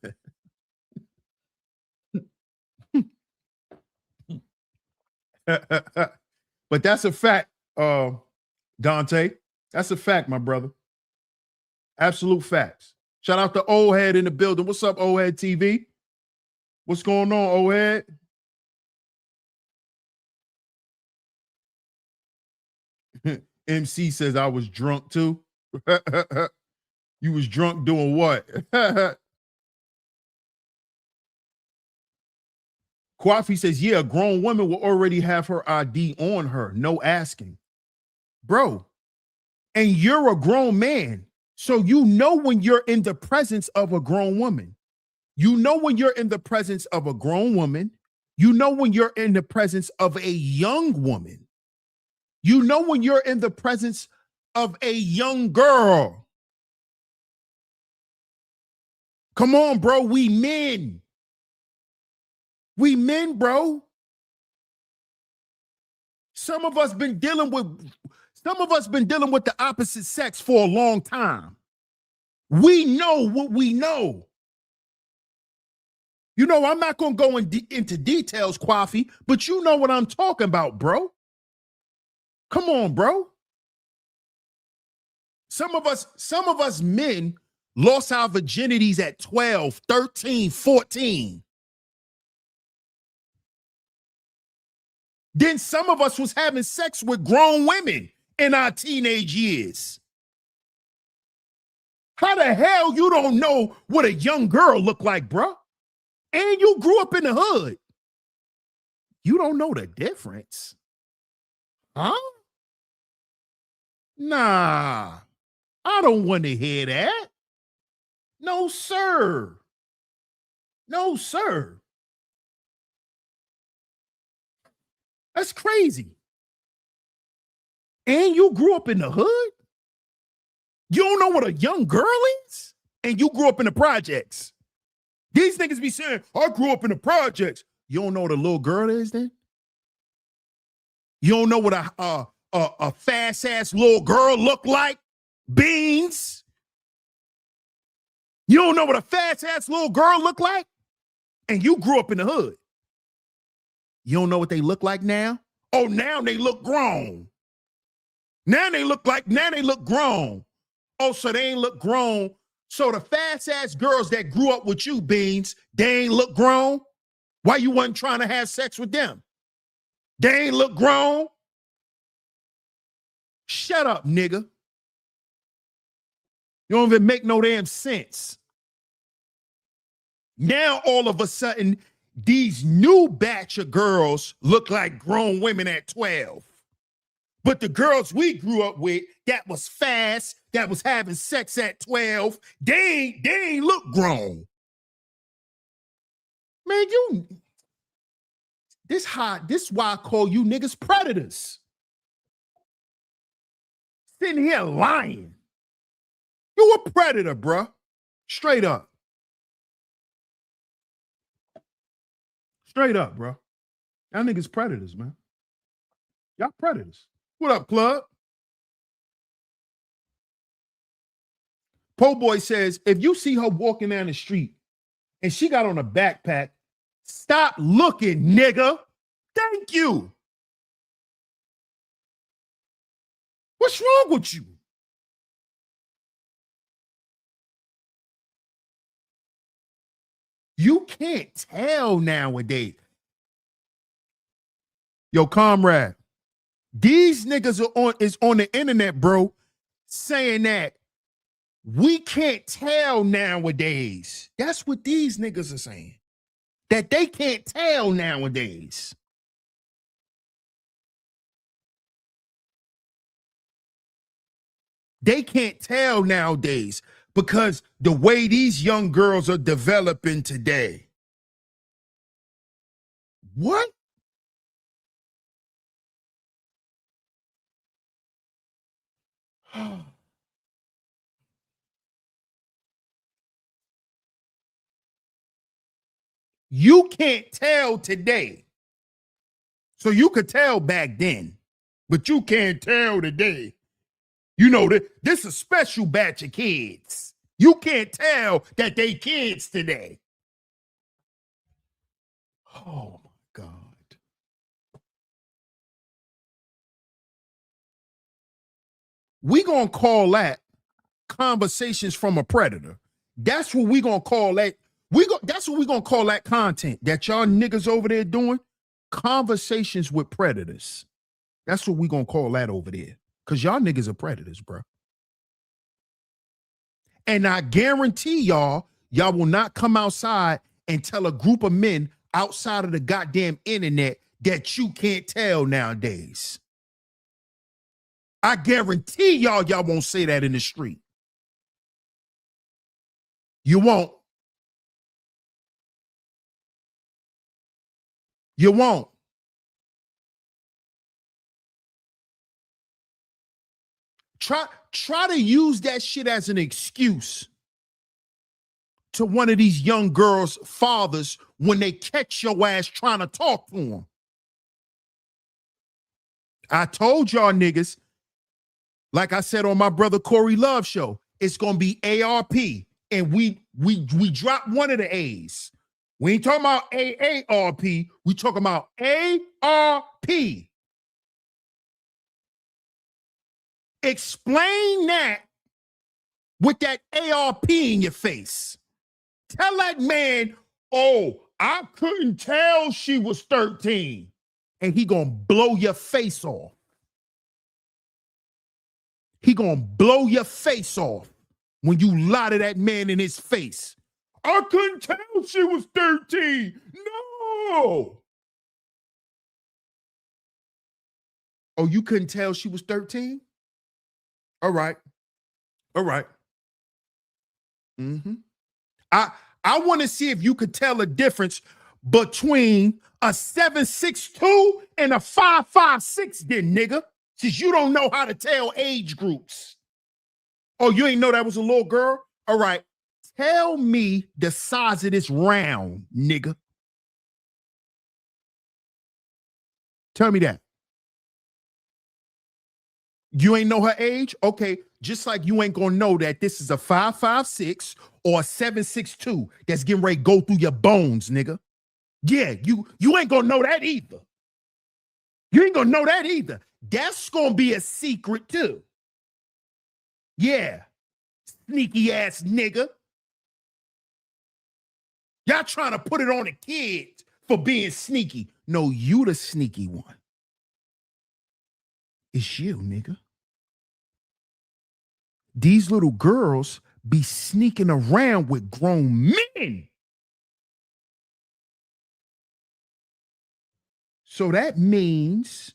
But that's a fact, Dante. That's a fact, my brother. Absolute facts. Shout out to Old Head in the building. What's up, Old Head TV? What's going on, Old Head? MC says I was drunk too. You was drunk doing what? Kwafi says, yeah, a grown woman will already have her ID on her. No asking. Bro, and you're a grown man. So you know when you're in the presence of a grown woman. You know when you're in the presence of a grown woman. You know when you're in the presence of a young woman. You know when you're in the presence of a young girl. Come on, bro. We men. We men, bro. Some of us been dealing with the opposite sex for a long time. We know what we know. You know, I'm not going to go into details, Kwafi, but you know what I'm talking about, bro. Come on, bro. Some of us men lost our virginities at 12, 13, 14. Then some of us was having sex with grown women in our teenage years. How the hell you don't know what a young girl look like, bro? And you grew up in the hood. You don't know the difference. Huh? Nah, I don't want to hear that. No, sir. No, sir. That's crazy. And you grew up in the hood? You don't know what a young girl is? And you grew up in the projects. These niggas be saying, I grew up in the projects. You don't know what a little girl is then? You don't know what a fast-ass little girl look like? Beans? You don't know what a fast-ass little girl look like? And you grew up in the hood. You don't know what they look like now? Oh, now they look grown. Now they look grown. Oh, so they ain't look grown. So the fast-ass girls that grew up with you, Beans, they ain't look grown? Why you wasn't trying to have sex with them? They ain't look grown? Shut up, nigga. You don't even make no damn sense. Now, all of a sudden, these new batch of girls look like grown women at 12. But the girls we grew up with that was fast, that was having sex at 12, they ain't look grown. Man, this is why I call you niggas predators. Sitting here lying. You a predator, bruh. Straight up. Straight up, bro. Y'all niggas predators, man. Y'all predators. What up, club? Po Boy says, if you see her walking down the street and she got on a backpack, stop looking, nigga. Thank you. What's wrong with you? You can't tell nowadays. Yo, comrade, these niggas is on the internet, bro, saying that we can't tell nowadays. That's what these niggas are saying. That they can't tell nowadays. They can't tell nowadays because the way these young girls are developing today. What? You can't tell today. So you could tell back then, but you can't tell today. You know, this is a special batch of kids. You can't tell that they kids today. Oh my God. We gonna call that conversations from a predator. That's what we gonna call that. That's what we gonna call that content that y'all niggas over there doing. Conversations with predators. That's what we gonna call that over there. Cause y'all niggas are predators, bro. And I guarantee y'all will not come outside and tell a group of men outside of the goddamn internet that you can't tell nowadays. I guarantee y'all won't say that in the street. You won't. You won't. Try to use that shit as an excuse to one of these young girls' fathers when they catch your ass trying to talk to them. I told y'all niggas, like I said on my brother Corey Love show, it's gonna be ARP, and we dropped one of the A's. We ain't talking about AARP. We talking about ARP. Explain that with that ARP in your face. Tell that man, oh, I couldn't tell she was 13. And he gonna blow your face off. He gonna blow your face off when you lie to that man in his face. I couldn't tell she was 13. No. Oh, you couldn't tell she was 13? All right. All right. Mm-hmm. I want to see if you could tell a difference between a 7'6" and a 5'6" then, nigga. Since you don't know how to tell age groups. Oh, you ain't know that was a little girl? All right. Tell me the size of this round, nigga. Tell me that. You ain't know her age? Okay, just like you ain't gonna know that this is a 5'6" or a 7'6" that's getting ready to go through your bones, nigga. Yeah, you ain't gonna know that either. You ain't gonna know that either. That's gonna be a secret too. Yeah, sneaky ass nigga. Y'all trying to put it on the kids for being sneaky. No, you the sneaky one. It's you, nigga. These little girls be sneaking around with grown men. So that means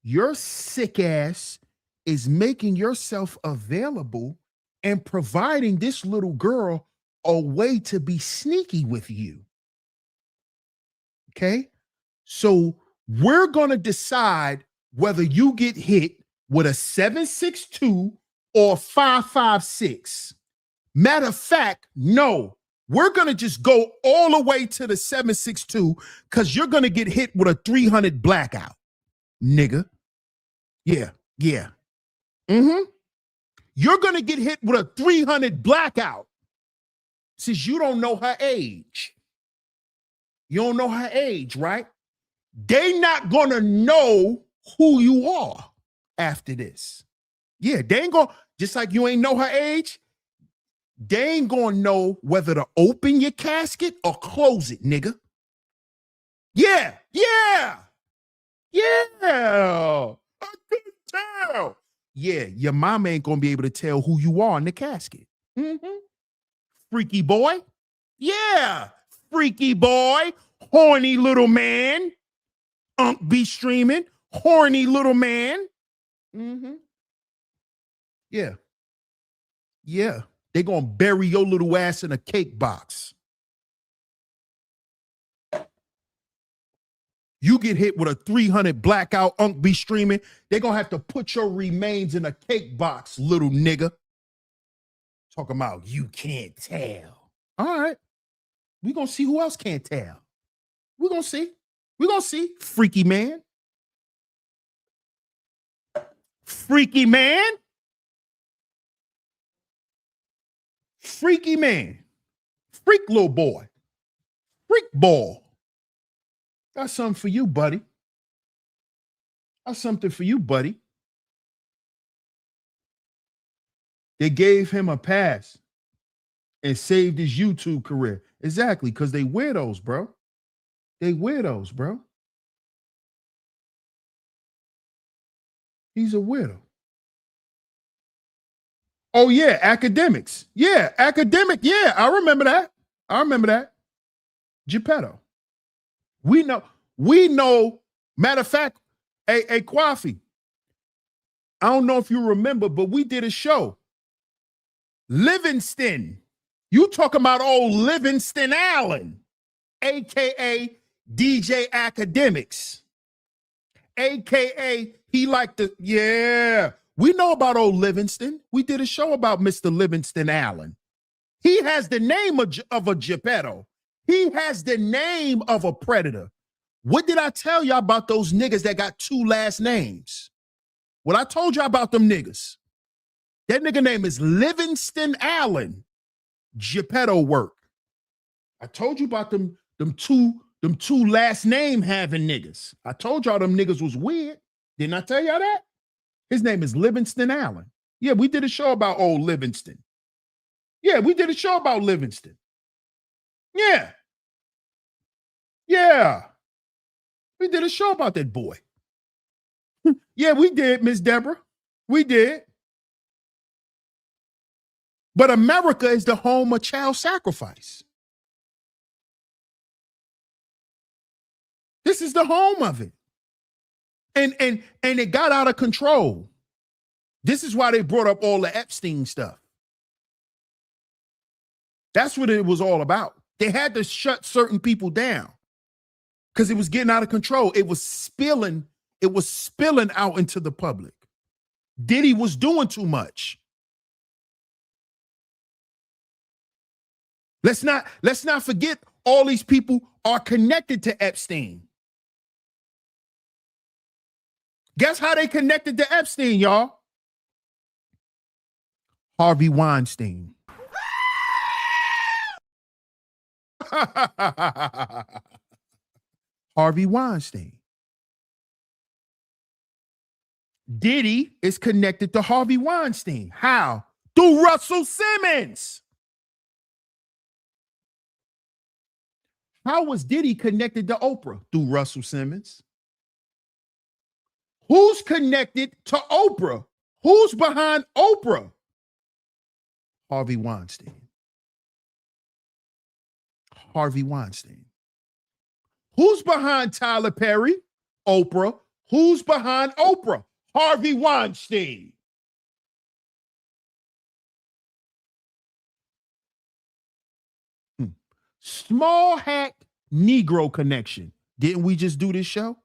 your sick ass is making yourself available and providing this little girl a way to be sneaky with you. Okay? So we're going to decide whether you get hit with a 7'6" or 5'6". Matter of fact, no, we're going to just go all the way to the 7'6" because you're going to get hit with a 300 blackout, nigga. Yeah. Mm-hmm. You're going to get hit with a 300 blackout since you don't know her age. You don't know her age, right? They not going to know who you are after this. Yeah, they ain't going, just like you ain't know her age, they ain't going to know whether to open your casket or close it, nigga. Yeah. I couldn't tell. Yeah, your mama ain't going to be able to tell who you are in the casket. Mm-hmm. Freaky boy. Yeah, freaky boy. Horny little man. Be streaming. Horny little man. Mm-hmm. Yeah. They're going to bury your little ass in a cake box. You get hit with a 300 blackout, be streaming. They're going to have to put your remains in a cake box, little nigga. Talking about you can't tell. All right. We're going to see who else can't tell. We're going to see. Freaky man. Freaky man. Freaky man. Freak little boy. Freak ball. Got something for you, buddy. Got something for you, buddy. They gave him a pass and saved his YouTube career. Exactly, because they weirdos, bro. They weirdos, bro. He's a weirdo. Oh, yeah, academics. Yeah, academic. Yeah, I remember that. Geppetto. We know. Matter of fact, hey, Kwafi, I don't know if you remember, but we did a show. Livingston. You talking about old Livingston Allen, a.k.a. DJ Academics, a.k.a. he liked to, yeah. We know about old Livingston. We did a show about Mr. Livingston Allen. He has the name of a Geppetto. He has the name of a predator. What did I tell y'all about those niggas that got two last names? Well, I told you about them niggas. That nigga name is Livingston Allen. Geppetto work. I told you about them two last name having niggas. I told y'all them niggas was weird. Didn't I tell y'all that? His name is Livingston Allen. Yeah, we did a show about old Livingston. Yeah, we did a show about Livingston. Yeah. Yeah. We did a show about that boy. Yeah, we did, Miss Deborah. We did. But America is the home of child sacrifice. This is the home of it. And it got out of control. This is why they brought up all the Epstein stuff. That's what it was all about. They had to shut certain people down because it was getting out of control. It was spilling out into the public. Diddy was doing too much. Let's not forget all these people are connected to Epstein. Guess how they connected to Epstein, y'all? Harvey Weinstein. Harvey Weinstein. Diddy is connected to Harvey Weinstein. How? Through Russell Simmons. How was Diddy connected to Oprah? Through Russell Simmons. Who's connected to Oprah? Who's behind Oprah? Harvey Weinstein. Harvey Weinstein. Who's behind Tyler Perry? Oprah. Who's behind Oprah? Harvey Weinstein. Small hat Negro connection. Didn't we just do this show?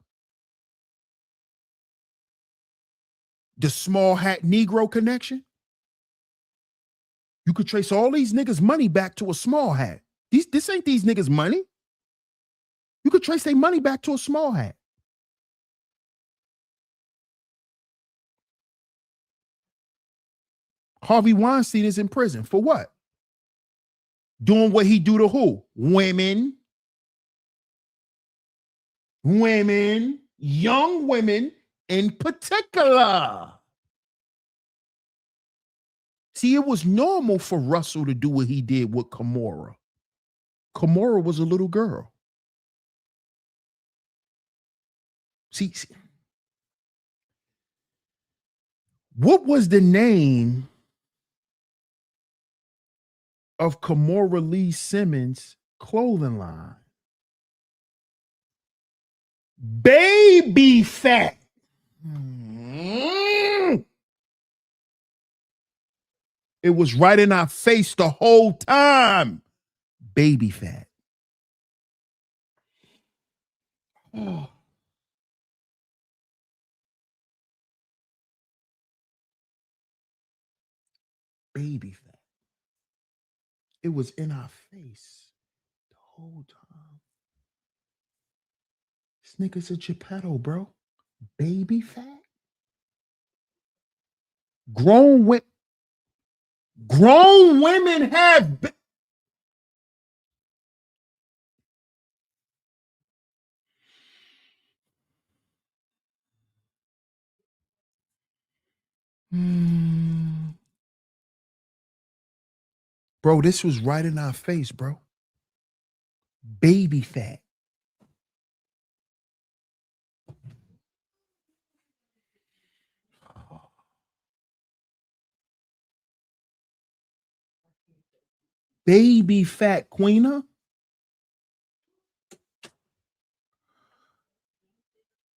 The small hat Negro connection. You could trace all these niggas' money back to a small hat. This ain't these niggas' money. You could trace their money back to a small hat. Harvey Weinstein is in prison for what? Doing what he do to who? Women. Women. Young women in particular. See, it was normal for Russell to do what he did with Kimora. Kimora was a little girl. See, what was the name of Kimora Lee Simmons' clothing line? Baby Fat. It was right in our face the whole time. Baby Fat. Oh. Baby Fat. It was in our face the whole time. This nigga's a Geppetto, bro. Baby Fat. Grown women have Bro, this was right in our face, bro. Baby Fat. Baby Fat Queena.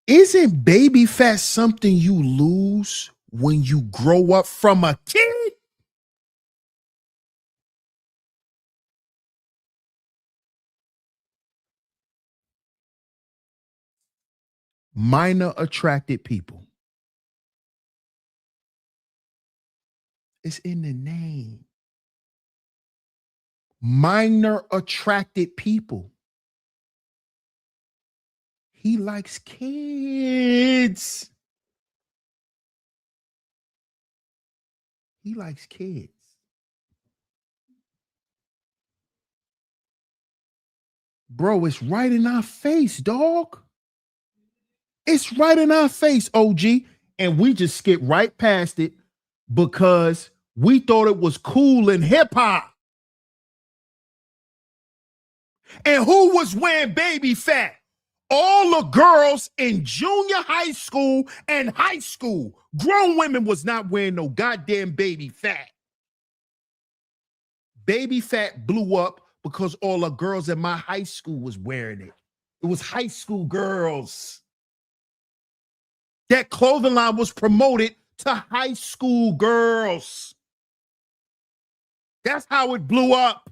Isn't baby fat something you lose when you grow up from a kid? Minor attracted people. It's in the name. Minor attracted people. He likes kids. He likes kids. Bro, it's right in our face, dog. It's right in our face, OG. And we just skip right past it because we thought it was cool in hip hop. And who was wearing baby fat? All the girls in junior high school and high school. Grown women was not wearing no goddamn baby fat. Baby fat blew up because all the girls in my high school was wearing it. It was high school girls. That clothing line was promoted to high school girls. That's how it blew up.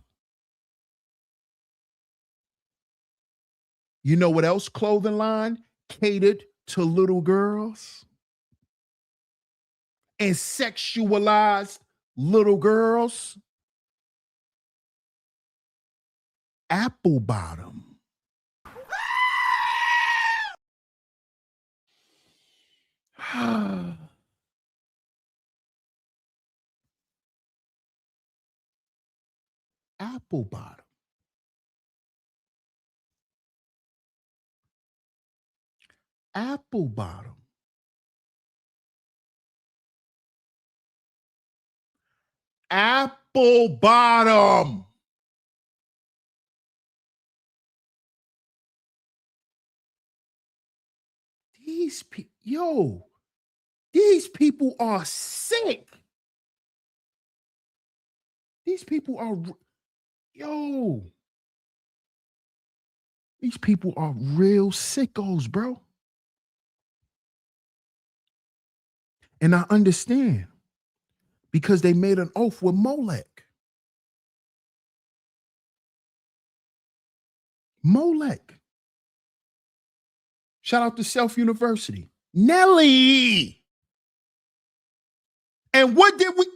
You know what else clothing line catered to little girls and sexualized little girls? Apple bottom. Apple bottom. Apple bottom. Apple bottom. These people, yo, these people are sick. These people are, yo, these people are real sickos, bro. And I understand because they made an oath with Molech. Molech. Shout out to Self University. Nelly. And what did we?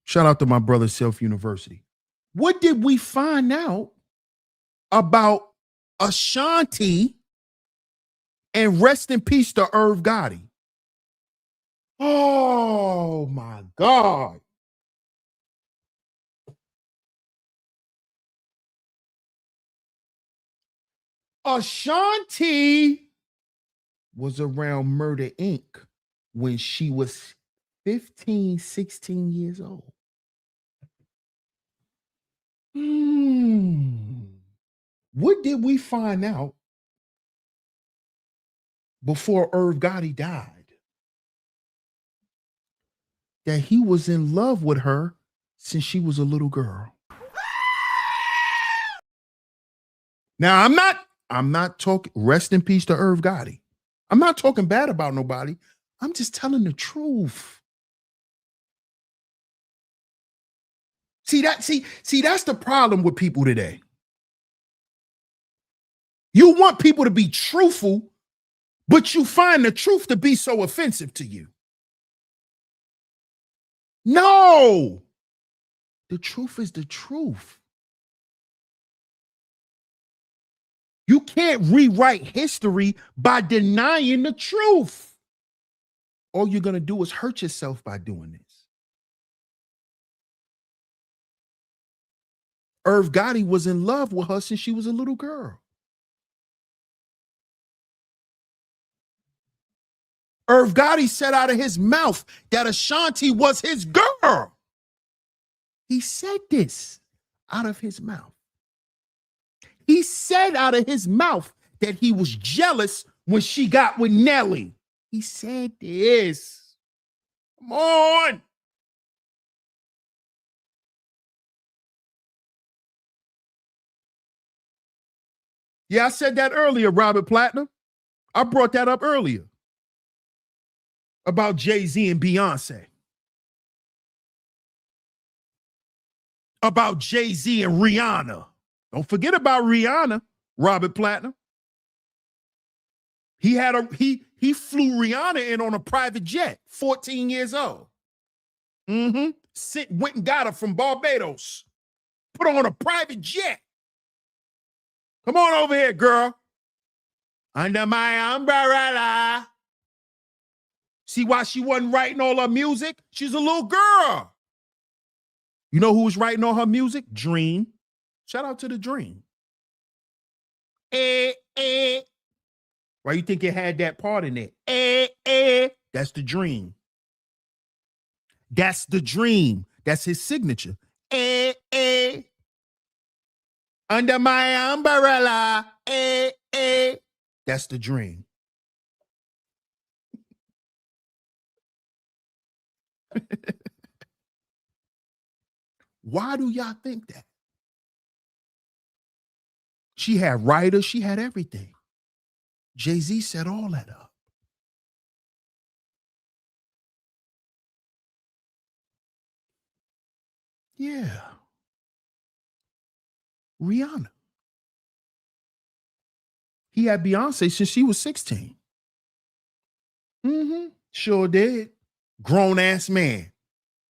Shout out to my brother, Self University. What did we find out about Ashanti and rest in peace to Irv Gotti? Oh my God. Ashanti was around Murder Inc. when she was 15, 16 years old. What did we find out before Irv Gotti died? That he was in love with her since she was a little girl. Now, I'm not talking, rest in peace to Irv Gotti. I'm not talking bad about nobody. I'm just telling the truth. See, that's the problem with people today. You want people to be truthful, but you find the truth to be so offensive to you. No, the truth is the truth. You can't rewrite history by denying the truth. All you're going to do is hurt yourself by doing this. Irv Gotti was in love with her since she was a little girl. Irv Gotti said out of his mouth that Ashanti was his girl. He said this out of his mouth. He said out of his mouth that he was jealous when she got with Nelly. He said this. Come on. Yeah, I said that earlier, Robert Platinum. I brought that up earlier about Jay-Z and Beyonce. About Jay-Z and Rihanna. Don't forget about Rihanna, Robert Platinum. He flew Rihanna in on a private jet, 14 years old. Went and got her from Barbados. Put her on a private jet. Come on over here, girl. Under my umbrella. See why she wasn't writing all her music? She's a little girl. You know who was writing all her music? Dream. Shout out to the Dream. Why you think it had that part in it? That's the Dream. That's the Dream. That's his signature. Under my umbrella. That's the Dream. Why do y'all think that? She had writers, she had everything. Jay-Z set all that up. Yeah. Rihanna. He had Beyonce since she was 16. Sure did. Grown ass man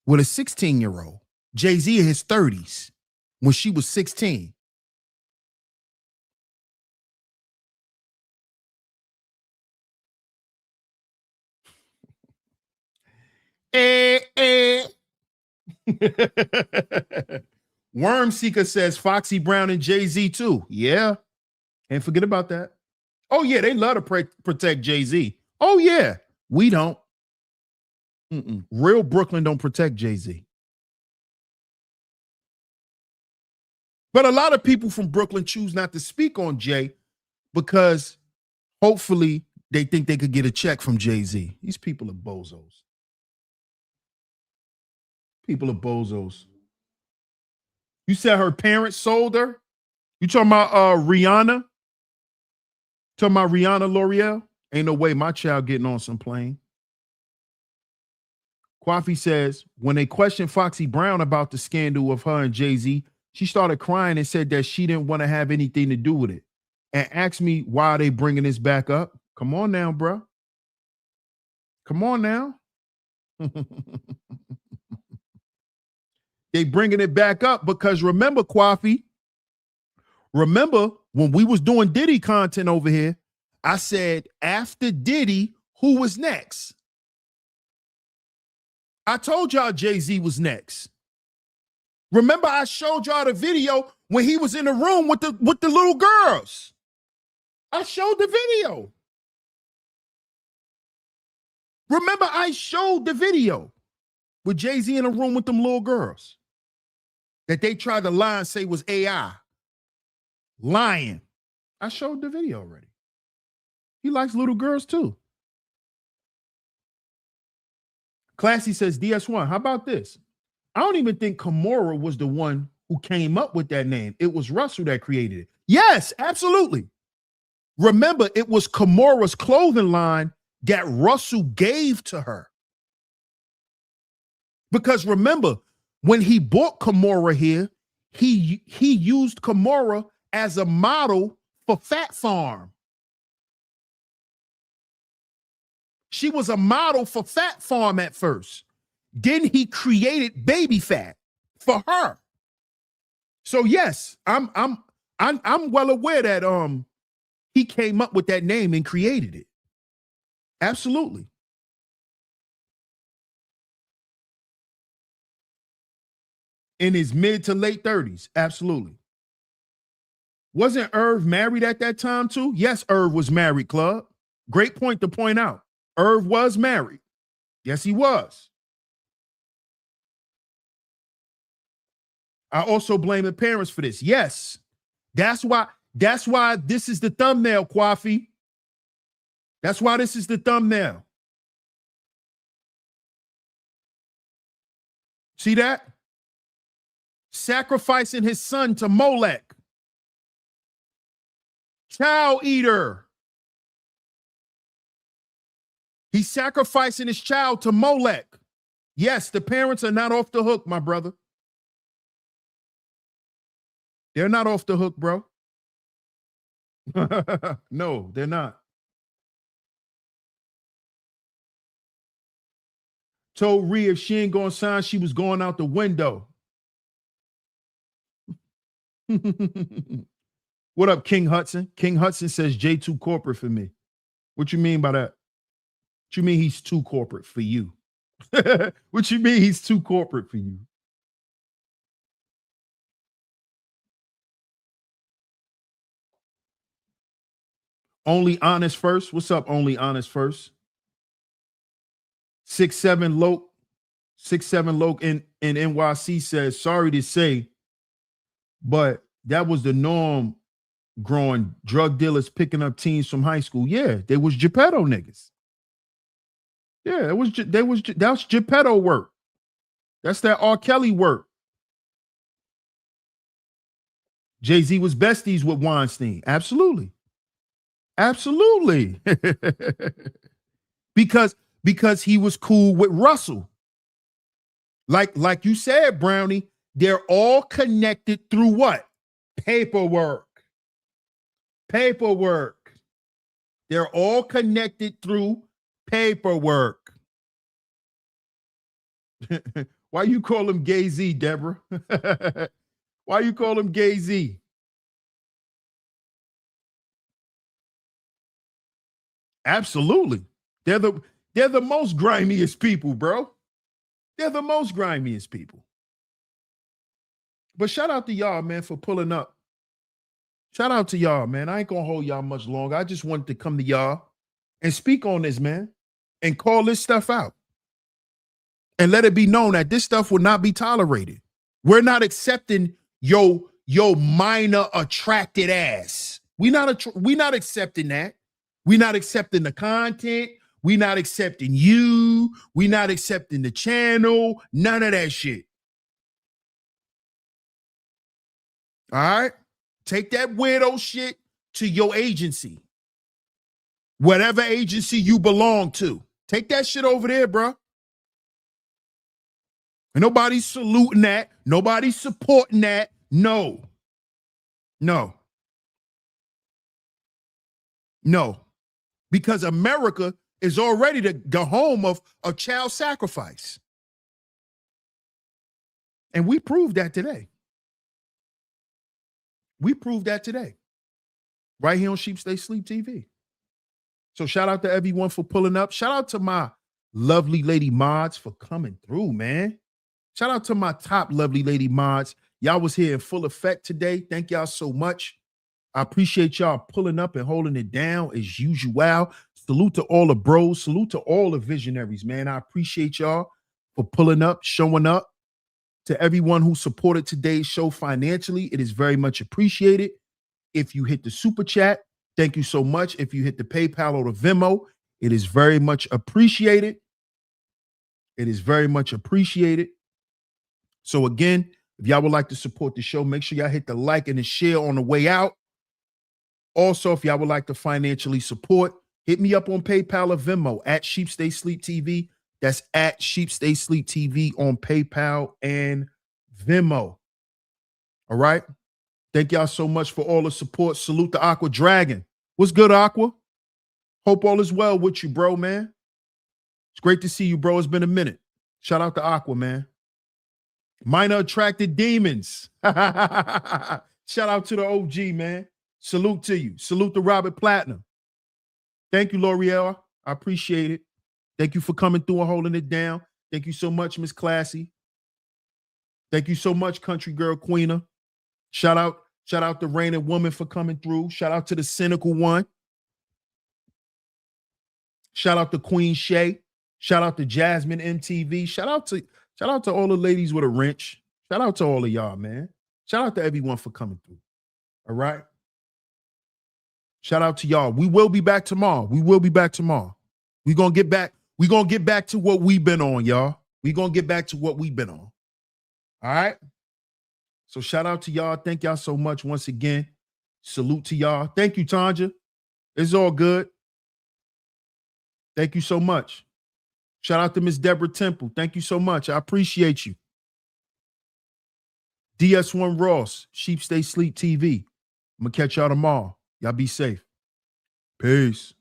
with a 16-year-old. Jay-Z in his 30s when she was 16. Worm Seeker says Foxy Brown and Jay-Z too. Yeah. And forget about that. Oh, yeah, they love to protect Jay-Z. Oh, yeah. We don't. Real Brooklyn don't protect Jay-Z. But a lot of people from Brooklyn choose not to speak on Jay because hopefully they think they could get a check from Jay-Z. These people are bozos. People are bozos. You said her parents sold her? You talking about Rihanna? Talking about Rihanna L'Oreal? Ain't no way my child getting on some plane. Kwafi says, when they questioned Foxy Brown about the scandal of her and Jay-Z, she started crying and said that she didn't want to have anything to do with it. And asked me, why are they bringing this back up? Come on now, bro. Come on now. They bringing it back up because remember, Kwafi, remember when we was doing Diddy content over here, I said, after Diddy, who was next? I told y'all Jay-Z was next. Remember, I showed y'all the video when he was in the room with the little girls. I showed the video. Remember, I showed the video with Jay-Z in a room with them little girls that they tried to lie and say was AI. Lying. I showed the video already. He likes little girls too. Classy says, DS1, how about this? I don't even think Kimora was the one who came up with that name. It was Russell that created it. Yes, absolutely. Remember, it was Kimora's clothing line that Russell gave to her. Because remember, when he bought Kimora here, he used Kimora as a model for Fat Farm. She was a model for Fat Farm at first. Then he created Baby Fat for her. So yes, I'm well aware that he came up with that name and created it. Absolutely. In his mid to late 30s. Absolutely. Wasn't Irv married at that time too? Yes, Irv was married, Club. Great point to point out. Irv was married. Yes, he was. I also blame the parents for this. Yes. That's why this is the thumbnail, Kwafi. That's why this is the thumbnail. See that? Sacrificing his son to Molech. Child eater. He's sacrificing his child to Molech. Yes, the parents are not off the hook, my brother. They're not off the hook, bro. No, they're not. Told Rhea if she ain't gonna sign, she was going out the window. What up, King Hudson? King Hudson says J2 corporate for me. What you mean by that? What you mean he's too corporate for you? What you mean he's too corporate for you? Only honest first. What's up, only honest first? 6'7" Loke. 6'7" Loke in NYC says, sorry to say, but that was the norm growing, drug dealers picking up teens from high school. Yeah, they was Geppetto niggas. Yeah, that's Geppetto work. That's that R. Kelly work. Jay-Z was besties with Weinstein. Absolutely. Absolutely. because he was cool with Russell. Like you said, Brownie, they're all connected through what? Paperwork. Paperwork. They're all connected through paperwork. Why you call him Gay-Z, Deborah? Why you call him Gay-Z? Absolutely. They're the most grimiest people, bro. They're the most grimiest people. But shout out to y'all, man, for pulling up. Shout out to y'all, man. I ain't gonna hold y'all much longer. I just wanted to come to y'all and speak on this, man, and call this stuff out. And let it be known that this stuff will not be tolerated. We're not accepting yo minor attracted ass. We not accepting that. We're not accepting the content. We're not accepting you. We're not accepting the channel. None of that shit. All right? Take that weirdo shit to your agency. Whatever agency you belong to. Take that shit over there, bro. And nobody's saluting that. Nobody's supporting that. No. No. No. Because America is already the home of child sacrifice. And we proved that today. We proved that today. Right here on Sheep Stay Sleep TV. So shout out to everyone for pulling up. Shout out to my lovely lady mods for coming through, man. Shout out to my top lovely lady mods. Y'all was here in full effect today. Thank y'all so much. I appreciate y'all pulling up and holding it down as usual. Salute to all the bros. Salute to all the visionaries, man. I appreciate y'all for pulling up, showing up. To everyone who supported today's show financially, it is very much appreciated. If you hit the super chat, thank you so much. If you hit the PayPal or the Venmo, it is very much appreciated. It is very much appreciated. So again, if y'all would like to support the show, make sure y'all hit the like and the share on the way out. Also, if y'all would like to financially support, hit me up on PayPal or Venmo at Sheep Stay Sleep TV. That's at Sheep Stay Sleep TV on PayPal and Venmo. All right. Thank y'all so much for all the support. Salute to Aqua Dragon. What's good, Aqua? Hope all is well with you, bro, man. It's great to see you, bro. It's been a minute. Shout out to Aqua, man. Minor Attracted Demons. Shout out to the OG, man. Salute to you. Salute to Robert Platinum. Thank you, L'Oreal. I appreciate it. Thank you for coming through and holding it down. Thank you so much, Miss Classy. Thank you so much, Country Girl Queener. Shout out to Rain and Woman for coming through. Shout out to the Cynical One. Shout out to Queen Shay. Shout out to Jasmine MTV. Shout out to all the ladies with a wrench. Shout out to all of y'all, man. Shout out to everyone for coming through. All right. Shout out to y'all. We will be back tomorrow. We will be back tomorrow. We're gonna get back. We're gonna get back to what we've been on, y'all. We're gonna get back to what we've been on. All right. So shout out to y'all. Thank y'all so much once again. Salute to y'all. Thank you, Tanja. It's all good. Thank you so much. Shout out to Miss Deborah Temple. Thank you so much. I appreciate you. DS1 Ross, Sheep Stay Sleep TV. I'm going to catch y'all tomorrow. Y'all be safe. Peace.